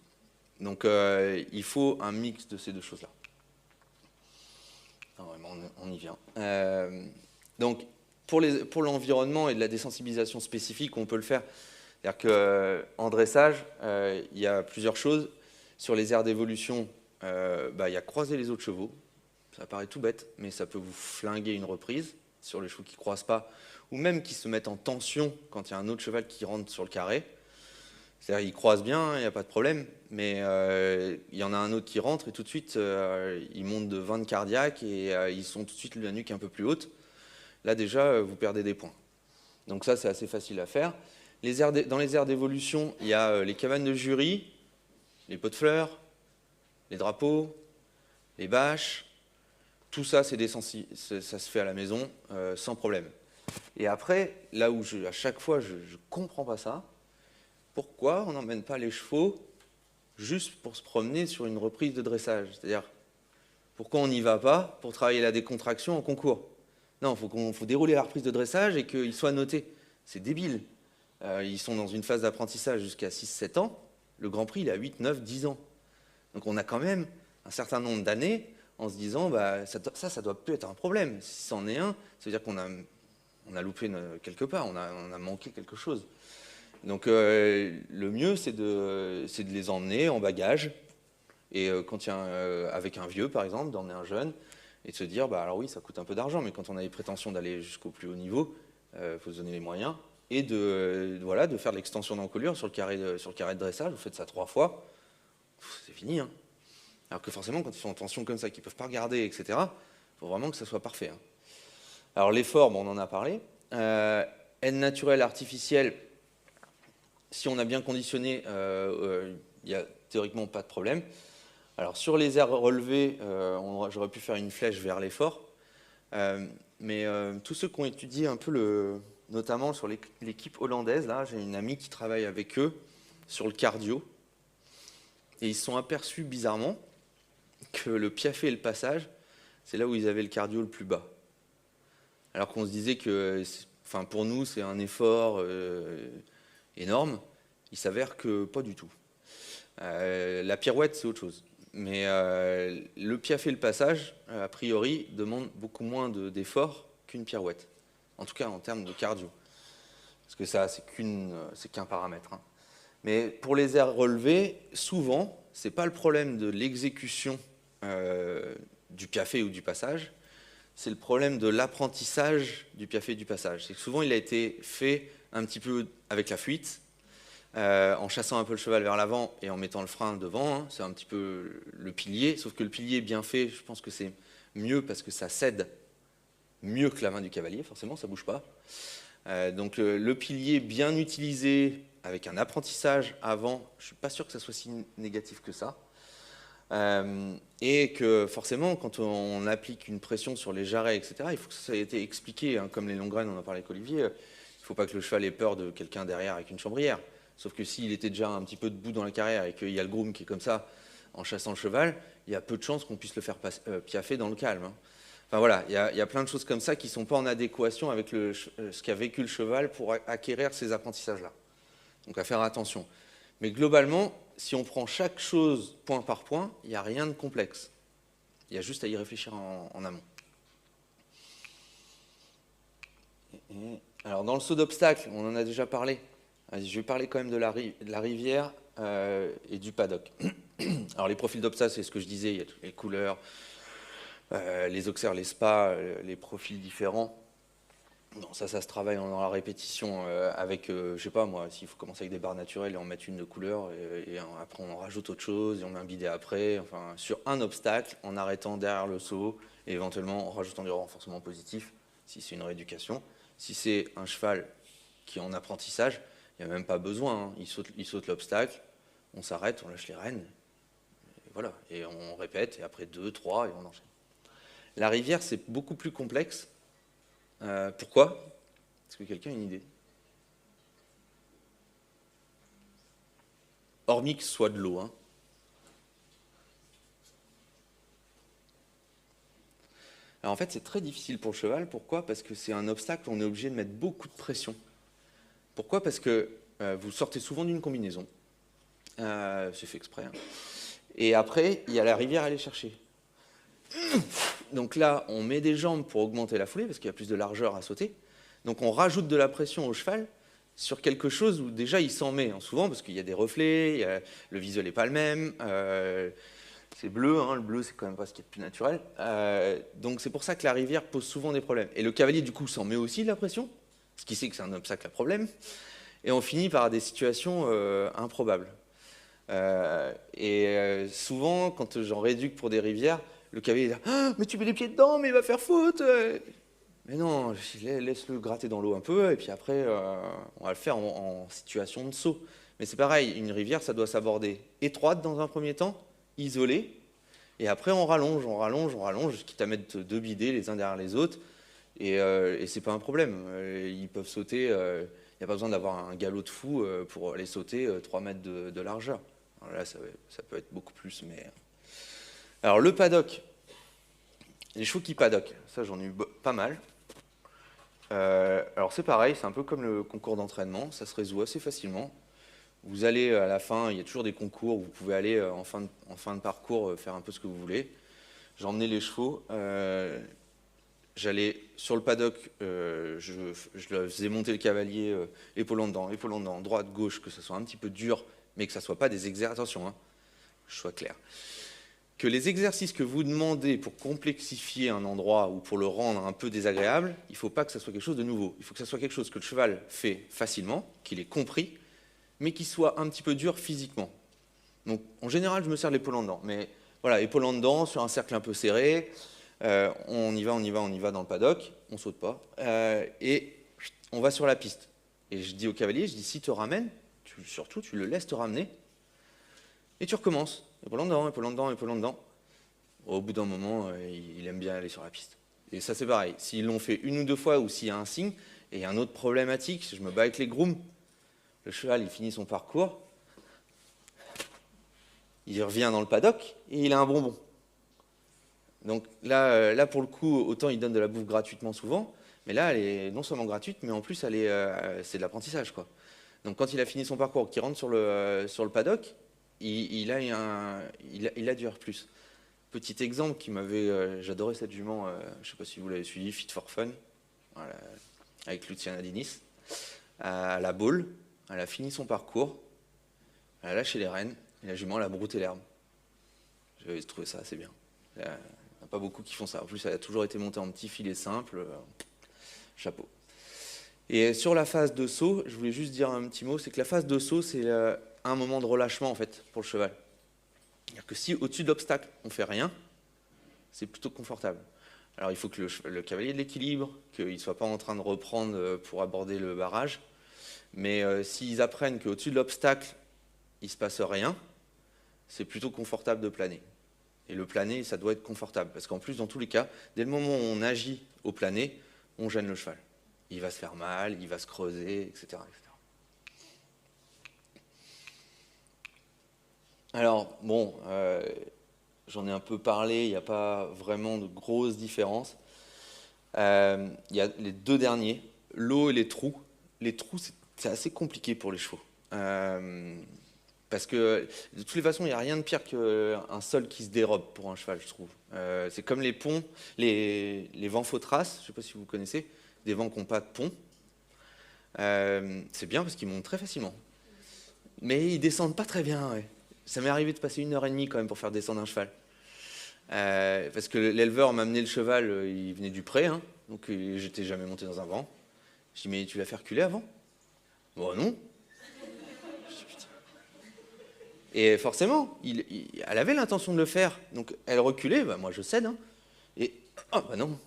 Donc il faut un mix de ces deux choses-là. On y vient. Donc pour l'environnement et de la désensibilisation spécifique, on peut le faire. C'est-à-dire qu'en dressage, il y a plusieurs choses. Sur les aires d'évolution, il y a croiser les autres chevaux. Ça paraît tout bête, mais ça peut vous flinguer une reprise sur les chevaux qui ne croisent pas, ou même qui se mettent en tension quand il y a un autre cheval qui rentre sur le carré. C'est-à-dire qu'ils croisent bien, il n'y a pas de problème, mais il y en a un autre qui rentre et tout de suite, ils montent de 20 cardiaques et ils sont tout de suite la nuque un peu plus haute. Là déjà, vous perdez des points. Donc ça, c'est assez facile à faire. Dans les aires d'évolution, il y a les cabanes de jury, les pots de fleurs, les drapeaux, les bâches. Tout ça, ça se fait à la maison sans problème. Et après, là où à chaque fois, je ne comprends pas ça, pourquoi on n'emmène pas les chevaux juste pour se promener sur une reprise de dressage? C'est-à-dire, pourquoi on n'y va pas pour travailler la décontraction en concours? Non, il faut dérouler la reprise de dressage et qu'ils soient notés. C'est débile. Ils sont dans une phase d'apprentissage jusqu'à 6-7 ans. Le Grand Prix, il a 8, 9, 10 ans. Donc on a quand même un certain nombre d'années en se disant, ça doit plus être un problème. Si c'en est un, ça veut dire qu'on a loupé quelque part, on a manqué quelque chose. Donc le mieux, c'est de les emmener en bagage, et quand il y a avec un vieux, par exemple, d'emmener un jeune, et de se dire, alors oui, ça coûte un peu d'argent, mais quand on a les prétentions d'aller jusqu'au plus haut niveau, il faut se donner les moyens, et de faire de l'extension d'encolure sur le carré de dressage. Vous faites ça 3 fois, c'est fini. Hein. Alors que forcément, quand ils sont en tension comme ça, qu'ils ne peuvent pas regarder, etc., il faut vraiment que ça soit parfait. Hein. Alors l'effort, on en a parlé. Aide naturelle, artificielle, si on a bien conditionné, il n'y a théoriquement pas de problème. Alors sur les airs relevés, j'aurais pu faire une flèche vers l'effort, mais tous ceux qui ont étudié un peu, notamment sur l'équipe hollandaise, là, j'ai une amie qui travaille avec eux sur le cardio, et ils se sont aperçus bizarrement que le piafé et le passage, c'est là où ils avaient le cardio le plus bas. Alors qu'on se disait que, enfin, pour nous, c'est un effort énorme, il s'avère que pas du tout. La pirouette, c'est autre chose. Mais le piafé et le passage, a priori, demandent beaucoup moins d'efforts qu'une pirouette. En tout cas, en termes de cardio. Parce que ça, c'est qu'un paramètre. Hein. Mais pour les airs relevés, souvent, ce n'est pas le problème de l'exécution du piafé ou du passage, c'est le problème de l'apprentissage du piafé et du passage. C'est que souvent, il a été fait un petit peu avec la fuite, en chassant un peu le cheval vers l'avant et en mettant le frein devant. Hein. C'est un petit peu le pilier, sauf que le pilier bien fait, je pense que c'est mieux parce que ça cède mieux que la main du cavalier, forcément, ça ne bouge pas. Donc le pilier bien utilisé avec un apprentissage avant, je ne suis pas sûr que ça soit si négatif que ça. Et que forcément, quand on applique une pression sur les jarrets, etc., il faut que ça ait été expliqué, hein, comme les longues graines, on en parlait avec Olivier, il ne faut pas que le cheval ait peur de quelqu'un derrière avec une chambrière. Sauf que s'il était déjà un petit peu debout dans la carrière et qu'il y a le groom qui est comme ça, en chassant le cheval, il y a peu de chances qu'on puisse le faire piaffer dans le calme. Hein. Enfin voilà, il y a plein de choses comme ça qui ne sont pas en adéquation avec ce qu'a vécu le cheval pour acquérir ces apprentissages-là. Donc à faire attention. Mais globalement, si on prend chaque chose point par point, il n'y a rien de complexe. Il y a juste à y réfléchir en amont. Alors dans le saut d'obstacle, on en a déjà parlé. Je vais parler quand même de la rivière et du paddock. Alors les profils d'obstacle, c'est ce que je disais, il y a les couleurs, les auxerres, les spas, les profils différents. Bon, ça se travaille dans la répétition avec, je sais pas moi, s'il faut commencer avec des barres naturelles et en mettre une de couleur, et après on rajoute autre chose, et on met un bidet après, enfin, sur un obstacle, en arrêtant derrière le saut, et éventuellement en rajoutant du renforcement positif, si c'est une rééducation. Si c'est un cheval qui est en apprentissage, il n'y a même pas besoin, hein. Il saute l'obstacle, on s'arrête, on lâche les rênes, et voilà, et on répète, et après 2, 3, et on enchaîne. La rivière, c'est beaucoup plus complexe. Pourquoi? Est-ce que quelqu'un a une idée? Hormis que ce soit de l'eau. Hein. Alors en fait, c'est très difficile pour le cheval. Pourquoi? Parce que c'est un obstacle où on est obligé de mettre beaucoup de pression. Pourquoi? Parce que vous sortez souvent d'une combinaison. C'est fait exprès. Hein. Et après, il y a la rivière à aller chercher. Donc là, on met des jambes pour augmenter la foulée, parce qu'il y a plus de largeur à sauter. Donc on rajoute de la pression au cheval sur quelque chose où déjà il s'en met, hein, souvent parce qu'il y a des reflets, le visuel n'est pas le même, c'est bleu, hein, le bleu c'est quand même pas ce qui est le plus naturel. Donc c'est pour ça que la rivière pose souvent des problèmes. Et le cavalier du coup s'en met aussi de la pression, parce qu'il sait que c'est un obstacle à problème, et on finit par des situations improbables. Souvent, quand j'en rééduque pour des rivières, le cavalier dit ah, mais tu mets les pieds dedans, mais il va faire faute. Mais non, laisse-le gratter dans l'eau un peu, et puis après, on va le faire en situation de saut. Mais c'est pareil, une rivière, ça doit s'aborder étroite dans un premier temps, isolée, et après on rallonge, quitte à mettre 2 bidets les uns derrière les autres, et c'est pas un problème. Ils peuvent sauter, il n'y a pas besoin d'avoir un galop de fou pour aller sauter 3 mètres de largeur. Alors là, ça peut être beaucoup plus, mais... Alors le paddock, les chevaux qui paddock, ça j'en ai eu pas mal. Alors c'est pareil, c'est un peu comme le concours d'entraînement, ça se résout assez facilement. Vous allez à la fin, il y a toujours des concours, vous pouvez aller en fin de parcours faire un peu ce que vous voulez. J'ai emmené les chevaux, j'allais sur le paddock, je faisais monter le cavalier épaule en dedans, droite, gauche, que ça soit un petit peu dur, mais que ça ne soit pas des exercices, attention, hein, que je sois clair. Que les exercices que vous demandez pour complexifier un endroit ou pour le rendre un peu désagréable, il ne faut pas que ça soit quelque chose de nouveau. Il faut que ça soit quelque chose que le cheval fait facilement, qu'il ait compris, mais qui soit un petit peu dur physiquement. Donc, en général, je me sers l'épaule en dedans. Mais voilà, épaule en dedans, sur un cercle un peu serré, on y va dans le paddock, on ne saute pas, et on va sur la piste. Et je dis au cavalier, si tu ramènes, surtout, tu le laisses te ramener, et tu recommences. Épaulant dedans, épaulant dedans, épaulant dedans. Au bout d'un moment, il aime bien aller sur la piste. Et ça, c'est pareil. S'ils l'ont fait une ou deux fois, ou s'il y a un signe, et il y a un autre problématique, je me bats avec les grooms, le cheval, il finit son parcours, il revient dans le paddock, et il a un bonbon. Donc là, pour le coup, autant il donne de la bouffe gratuitement souvent, mais là, elle est non seulement gratuite, mais en plus, c'est de l'apprentissage, quoi. Donc quand il a fini son parcours, qu'il rentre sur le paddock, il a du R+. Petit exemple qui j'adorais cette jument, je ne sais pas si vous l'avez suivi, Fit for Fun, voilà, avec Luciana Diniz. À la boule, elle a fini son parcours, elle a lâché les rênes, et la jument, elle a brouté l'herbe. J'avais trouvé ça assez bien. Il n'y en a pas beaucoup qui font ça. En plus, elle a toujours été montée en petit filet simple. Chapeau. Et sur la phase de saut, je voulais juste dire un petit mot, c'est que la phase de saut, c'est un moment de relâchement en fait pour le cheval. C'est-à-dire que si au-dessus de l'obstacle, on ne fait rien, c'est plutôt confortable. Alors il faut que le cavalier ait de l'équilibre, qu'il ne soit pas en train de reprendre pour aborder le barrage. Mais s'ils apprennent qu'au-dessus de l'obstacle, il ne se passe rien, c'est plutôt confortable de planer. Et le planer, ça doit être confortable. Parce qu'en plus, dans tous les cas, dès le moment où on agit au planer, on gêne le cheval. Il va se faire mal, il va se creuser, etc. etc. Alors, bon, j'en ai un peu parlé, il n'y a pas vraiment de grosses différences. Il y a les deux derniers, l'eau et les trous. Les trous, c'est assez compliqué pour les chevaux. Parce que, de toutes les façons, il n'y a rien de pire qu'un sol qui se dérobe pour un cheval, je trouve. C'est comme les ponts, les vents faux traces, je ne sais pas si vous connaissez, des vents qui n'ont pas de pont. C'est bien parce qu'ils montent très facilement. Mais ils descendent pas très bien, ouais. Ça m'est arrivé de passer 1h30 quand même pour faire descendre un cheval. Parce que l'éleveur m'a amené le cheval, il venait du pré, hein, donc j'étais jamais monté dans un vent. Je dis, mais tu l'as fait reculer avant? Bon, non. Je dis, putain. Et forcément, elle avait l'intention de le faire, donc elle reculait, bah, moi je cède. Hein, et, oh bah non,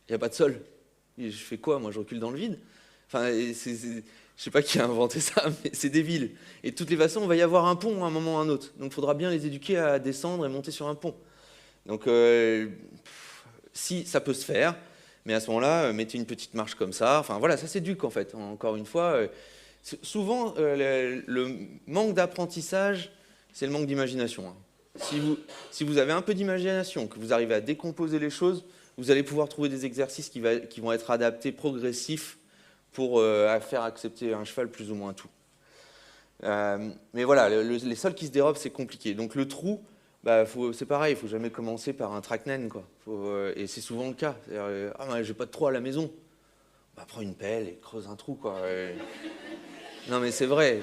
il n'y a pas de sol. Et je fais quoi? Moi je recule dans le vide. Enfin, je sais pas qui a inventé ça, mais c'est débile. Et de toutes les façons, on va y avoir un pont à un moment ou à un autre. Donc il faudra bien les éduquer à descendre et monter sur un pont. Donc si ça peut se faire, mais à ce moment-là, mettez une petite marche comme ça. Enfin voilà, ça s'éduque en fait. Encore une fois, souvent le manque d'apprentissage, c'est le manque d'imagination. Hein. Si vous avez un peu d'imagination, que vous arrivez à décomposer les choses, vous allez pouvoir trouver des exercices qui vont être adaptés, progressifs, pour faire accepter un cheval plus ou moins tout. Mais voilà, les sols qui se dérobent, c'est compliqué. Donc le trou, bah, c'est pareil, il ne faut jamais commencer par un tracknen, quoi. Et c'est souvent le cas. Ah, j'ai pas de trou à la maison. Bah, prends une pelle et creuse un trou, quoi. Non mais c'est vrai,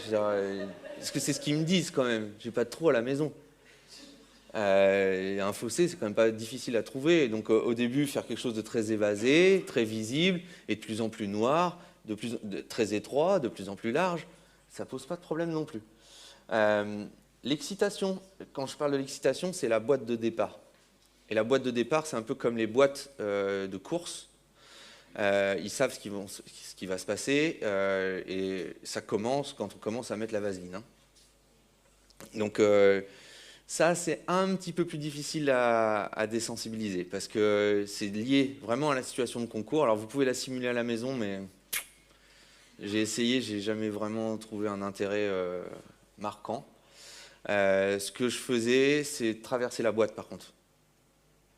parce que c'est ce qu'ils me disent quand même. J'ai pas de trou à la maison. Un fossé, c'est quand même pas difficile à trouver. Donc au début, faire quelque chose de très évasé, très visible, et de plus en plus noir, très étroit, de plus en plus large, ça pose pas de problème non plus. L'excitation, quand je parle de l'excitation, c'est la boîte de départ. Et la boîte de départ, c'est un peu comme les boîtes de course. Ils savent ce qui va se passer, et ça commence quand on commence à mettre la vaseline. Hein. Donc ça, c'est un petit peu plus difficile à désensibiliser, parce que c'est lié vraiment à la situation de concours. Alors vous pouvez la simuler à la maison, mais j'ai essayé, j'ai jamais vraiment trouvé un intérêt marquant. Ce que je faisais, c'est traverser la boîte par contre.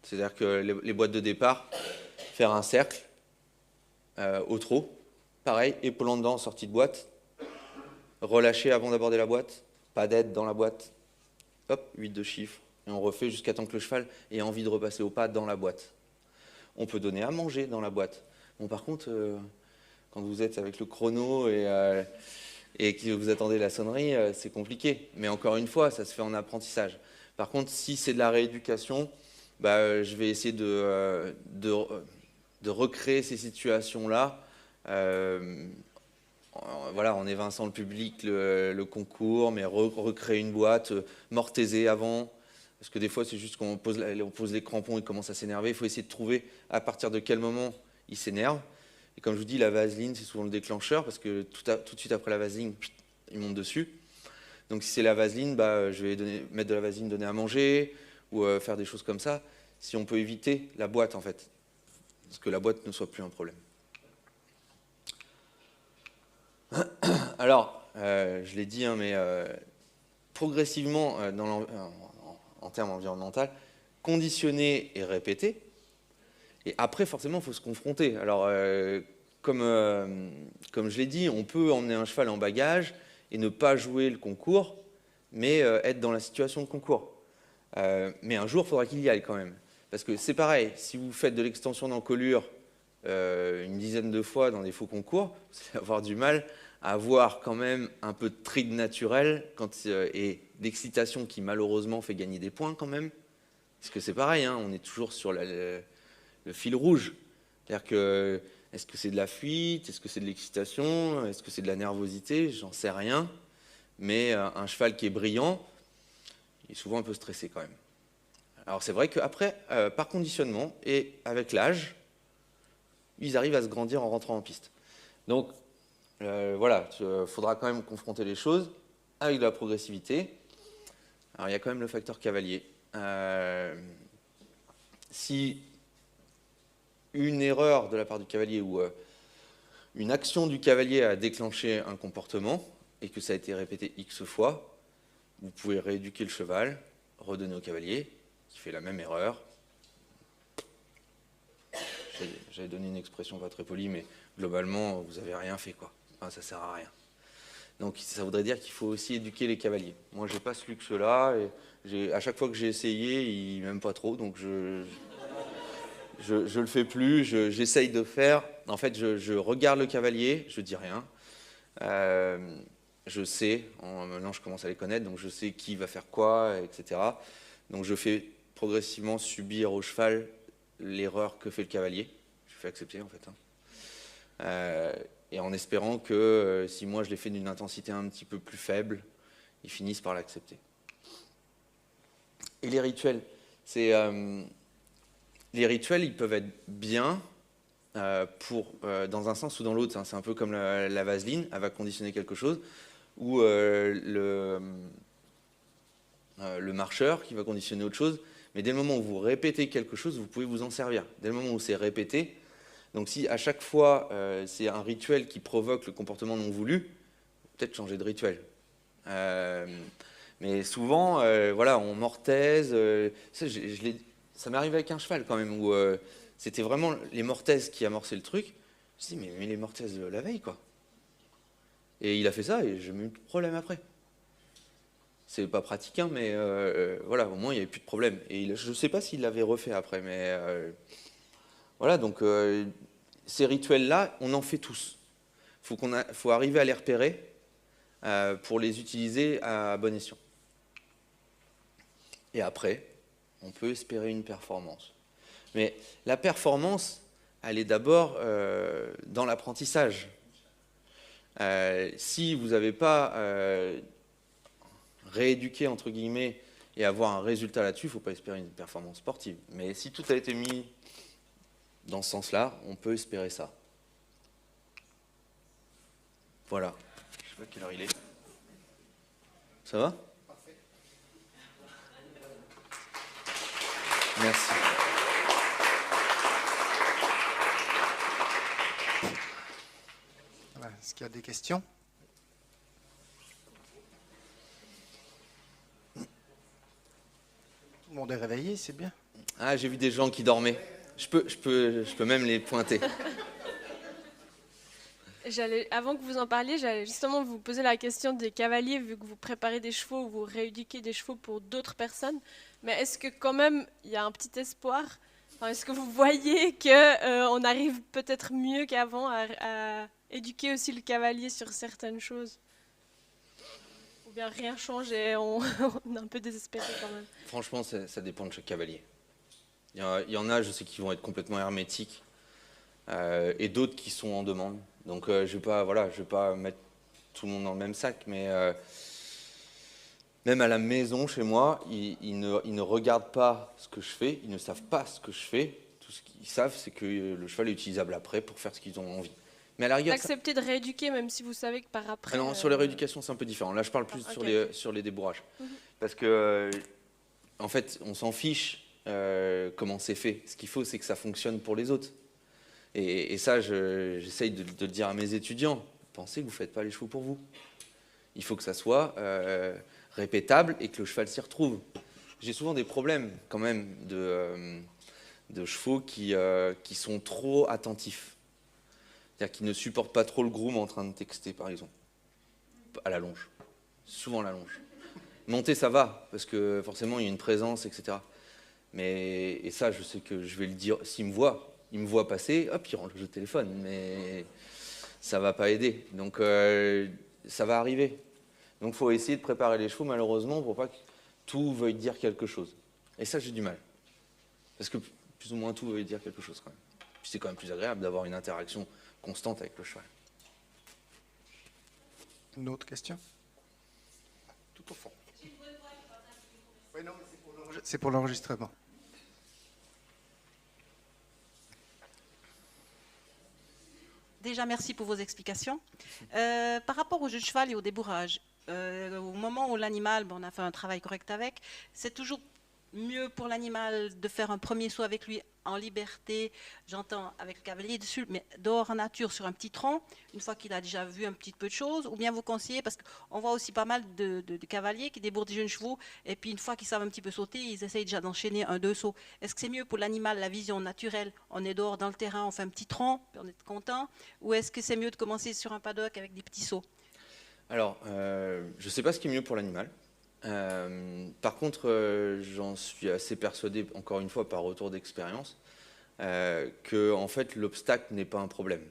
C'est-à-dire que les boîtes de départ, faire un cercle au trot, pareil, épaulant dedans, sortie de boîte, relâcher avant d'aborder la boîte, pas d'aide dans la boîte, hop, 8 de chiffres, et on refait jusqu'à temps que le cheval ait envie de repasser au pas dans la boîte. On peut donner à manger dans la boîte. Bon, par contre, quand vous êtes avec le chrono et que vous attendez la sonnerie, c'est compliqué. Mais encore une fois, ça se fait en apprentissage. Par contre, si c'est de la rééducation, bah, je vais essayer de recréer ces situations-là, voilà, en évinçant le public, le concours, mais recréer une boîte, mortaiser avant. Parce que des fois, c'est juste qu'on pose les crampons, il commence à s'énerver. Il faut essayer de trouver à partir de quel moment il s'énerve. Et comme je vous dis, la vaseline, c'est souvent le déclencheur, parce que tout de suite après la vaseline, il monte dessus. Donc si c'est la vaseline, je vais mettre de la vaseline, donner à manger, ou faire des choses comme ça, si on peut éviter la boîte en fait, parce que la boîte ne soit plus un problème. Alors, je l'ai dit, hein, mais progressivement, en termes environnementaux, conditionner et répéter, et après forcément il faut se confronter. Alors, comme je l'ai dit, on peut emmener un cheval en bagage et ne pas jouer le concours, mais être dans la situation de concours. Mais un jour, il faudra qu'il y aille quand même. Parce que c'est pareil, si vous faites de l'extension d'encolure une dizaine de fois dans des faux concours, vous allez avoir du mal à avoir quand même un peu de tride naturel et l'excitation qui malheureusement fait gagner des points quand même. Parce que c'est pareil, hein, on est toujours sur le fil rouge. C'est-à-dire que est-ce que c'est de la fuite? Est-ce que c'est de l'excitation? Est-ce que c'est de la nervosité? J'en sais rien. Mais un cheval qui est brillant, il est souvent un peu stressé quand même. Alors c'est vrai qu'après, par conditionnement et avec l'âge, ils arrivent à se grandir en rentrant en piste. Donc voilà, il faudra quand même confronter les choses avec de la progressivité. Alors il y a quand même le facteur cavalier. Si une erreur de la part du cavalier ou une action du cavalier a déclenché un comportement et que ça a été répété X fois, vous pouvez rééduquer le cheval, redonner au cavalier qui fait la même erreur. J'avais donné une expression pas très polie, mais globalement, vous n'avez rien fait, quoi. Enfin, ça ne sert à rien. Donc ça voudrait dire qu'il faut aussi éduquer les cavaliers. Moi, je n'ai pas ce luxe-là, et à chaque fois que j'ai essayé, ils m'aiment pas trop, donc je le fais plus, j'essaye de faire. En fait, je regarde le cavalier, je dis rien. Je sais, maintenant je commence à les connaître, donc je sais qui va faire quoi, etc. Donc je fais progressivement subir au cheval l'erreur que fait le cavalier. Je fais accepter en fait. Et en espérant que si moi je l'ai fait d'une intensité un petit peu plus faible, ils finissent par l'accepter. Et les rituels, les rituels, ils peuvent être bien dans un sens ou dans l'autre. Hein. C'est un peu comme la vaseline, elle va conditionner quelque chose, ou le marcheur qui va conditionner autre chose. Mais dès le moment où vous répétez quelque chose, vous pouvez vous en servir. Dès le moment où c'est répété, donc si à chaque fois c'est un rituel qui provoque le comportement non voulu, peut-être changer de rituel. Mais souvent, voilà, on mortaise. Ça m'est arrivé avec un cheval quand même, où c'était vraiment les mortaises qui amorçaient le truc. Je me suis dit, mais les mortaises la veille, quoi. Et il a fait ça, et j'ai eu de problème après. C'est pas pratique, hein, mais voilà, au moins il n'y avait plus de problème. Et je ne sais pas s'il l'avait refait après, mais voilà, donc ces rituels-là, on en fait tous. Faut arriver à les repérer pour les utiliser à bon escient. Et après, on peut espérer une performance. Mais la performance, elle est d'abord dans l'apprentissage. Si vous n'avez pas rééduqué, entre guillemets, et avoir un résultat là-dessus, il ne faut pas espérer une performance sportive. Mais si tout a été mis dans ce sens-là, on peut espérer ça. Voilà. Je ne sais pas quelle heure il est. Ça va ? Parfait. Merci. Voilà. Est-ce qu'il y a des questions ? Tout le monde est réveillé, c'est bien. Ah, j'ai vu des gens qui dormaient. Je peux même les pointer. Avant que vous en parliez, j'allais justement vous poser la question des cavaliers, vu que vous préparez des chevaux, ou vous rééduquez des chevaux pour d'autres personnes. Mais est-ce que quand même, il y a un petit espoir ? Enfin, est-ce que vous voyez qu'on arrive peut-être mieux qu'avant à éduquer aussi le cavalier sur certaines choses ? Ou bien rien change et on est un peu désespéré quand même ? Franchement, ça dépend de chaque cavalier. Il y en a, je sais, qui vont être complètement hermétiques, et d'autres qui sont en demande. Donc je vais pas mettre tout le monde dans le même sac, mais même à la maison, chez moi, ils ne regardent pas ce que je fais, ils ne savent pas ce que je fais. Tout ce qu'ils savent, c'est que le cheval est utilisable après pour faire ce qu'ils ont envie. Mais à la rigueur, Accepter de rééduquer, même si vous savez que par après... non, sur les rééducations, c'est un peu différent. Là, je parle plus sur les débourrages. Parce que, en fait, on s'en fiche comment c'est fait. Ce qu'il faut, c'est que ça fonctionne pour les autres. Et ça, j'essaye de le dire à mes étudiants. Pensez que vous ne faites pas les chevaux pour vous. Il faut que ça soit répétable et que le cheval s'y retrouve. J'ai souvent des problèmes, quand même, de chevaux qui sont trop attentifs. C'est-à-dire qu'ils ne supportent pas trop le groom en train de texter, par exemple. À la longe. Souvent à la longe. Monter, ça va, parce que forcément, il y a une présence, etc. Et ça, je sais que je vais le dire. S'il me voit passer, hop, il range le téléphone. Mais ça ne va pas aider. Donc, ça va arriver. Donc, il faut essayer de préparer les chevaux, malheureusement, pour pas que tout veuille dire quelque chose. Et ça, j'ai du mal. Parce que plus ou moins tout veut dire quelque chose, quand même. Puis c'est quand même plus agréable d'avoir une interaction constante avec le cheval. Une autre question? Tout au fond. Oui, non, c'est pour l'enregistrement. Déjà, merci pour vos explications. Par rapport au jeu de cheval et au débourrage, au moment où l'animal, on a fait un travail correct avec, c'est toujours mieux pour l'animal de faire un premier saut avec lui en liberté, j'entends avec le cavalier dessus, mais dehors en nature sur un petit tronc, une fois qu'il a déjà vu un petit peu de choses, ou bien vous conseillez, parce qu'on voit aussi pas mal de cavaliers qui débourrent des jeunes chevaux, et puis une fois qu'ils savent un petit peu sauter, ils essayent déjà d'enchaîner un, deux sauts. Est-ce que c'est mieux pour l'animal, la vision naturelle, on est dehors dans le terrain, on fait un petit tronc, puis on est content, ou est-ce que c'est mieux de commencer sur un paddock avec des petits sauts? Alors, je ne sais pas ce qui est mieux pour l'animal. Par contre, j'en suis assez persuadé, encore une fois par retour d'expérience, que en fait, l'obstacle n'est pas un problème.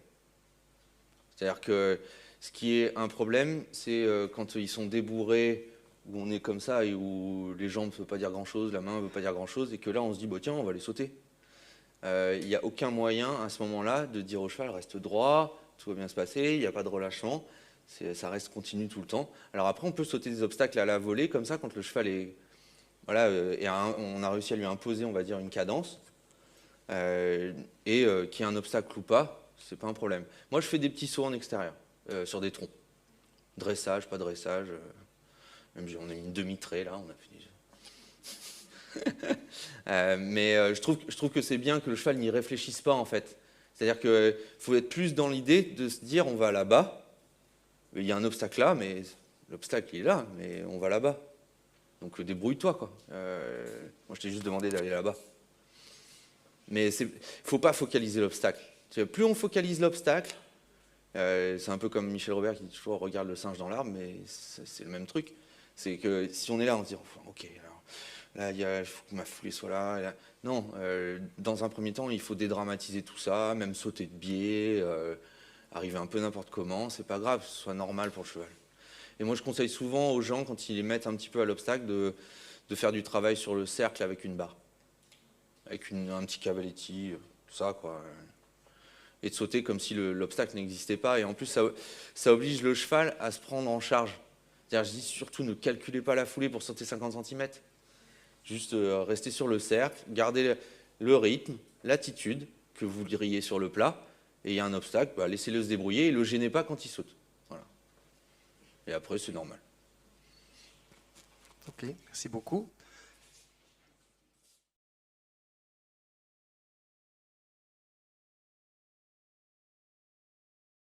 C'est-à-dire que ce qui est un problème, c'est quand ils sont débourrés, où on est comme ça et où les jambes ne peuvent pas dire grand-chose, la main ne veut pas dire grand-chose, et que là, on se dit, bah, tiens, on va les sauter. Il n'y a aucun moyen à ce moment-là de dire au cheval, reste droit, tout va bien se passer, il n'y a pas de relâchement. Ça reste continu tout le temps. Alors après, on peut sauter des obstacles à la volée, comme ça, quand le cheval est... Voilà, on a réussi à lui imposer, on va dire, une cadence. Et qu'il y ait un obstacle ou pas, c'est pas un problème. Moi, je fais des petits sauts en extérieur, sur des troncs. Dressage, pas dressage. Même on a mis une demi-trait, là, on a fait déjà. Mais je trouve que c'est bien que le cheval n'y réfléchisse pas, en fait. C'est-à-dire qu'il faut être plus dans l'idée de se dire, on va là-bas. Il y a un obstacle là, mais l'obstacle il est là, mais on va là-bas. Donc débrouille-toi, quoi. Moi, je t'ai juste demandé d'aller là-bas. Mais il ne faut pas focaliser l'obstacle. Plus on focalise l'obstacle, c'est un peu comme Michel Robert qui dit toujours regarde le singe dans l'arbre, mais c'est le même truc. C'est que si on est là, on se dit ok, alors là il faut que ma foulée soit là. Et là. Non, dans un premier temps, il faut dédramatiser tout ça, même sauter de biais. Arriver un peu n'importe comment, c'est pas grave, que ce soit normal pour le cheval. Et moi, je conseille souvent aux gens, quand ils les mettent un petit peu à l'obstacle, de faire du travail sur le cercle avec une barre. Avec un petit cavaletti, tout ça, quoi. Et de sauter comme si l'obstacle n'existait pas. Et en plus, ça oblige le cheval à se prendre en charge. C'est-à-dire, je dis surtout, ne calculez pas la foulée pour sauter 50 cm. Juste restez sur le cercle, gardez le rythme, l'attitude que vous diriez sur le plat. Et il y a un obstacle, bah, laissez-le se débrouiller et ne le gênez pas quand il saute. Voilà. Et après, c'est normal. Ok, merci beaucoup.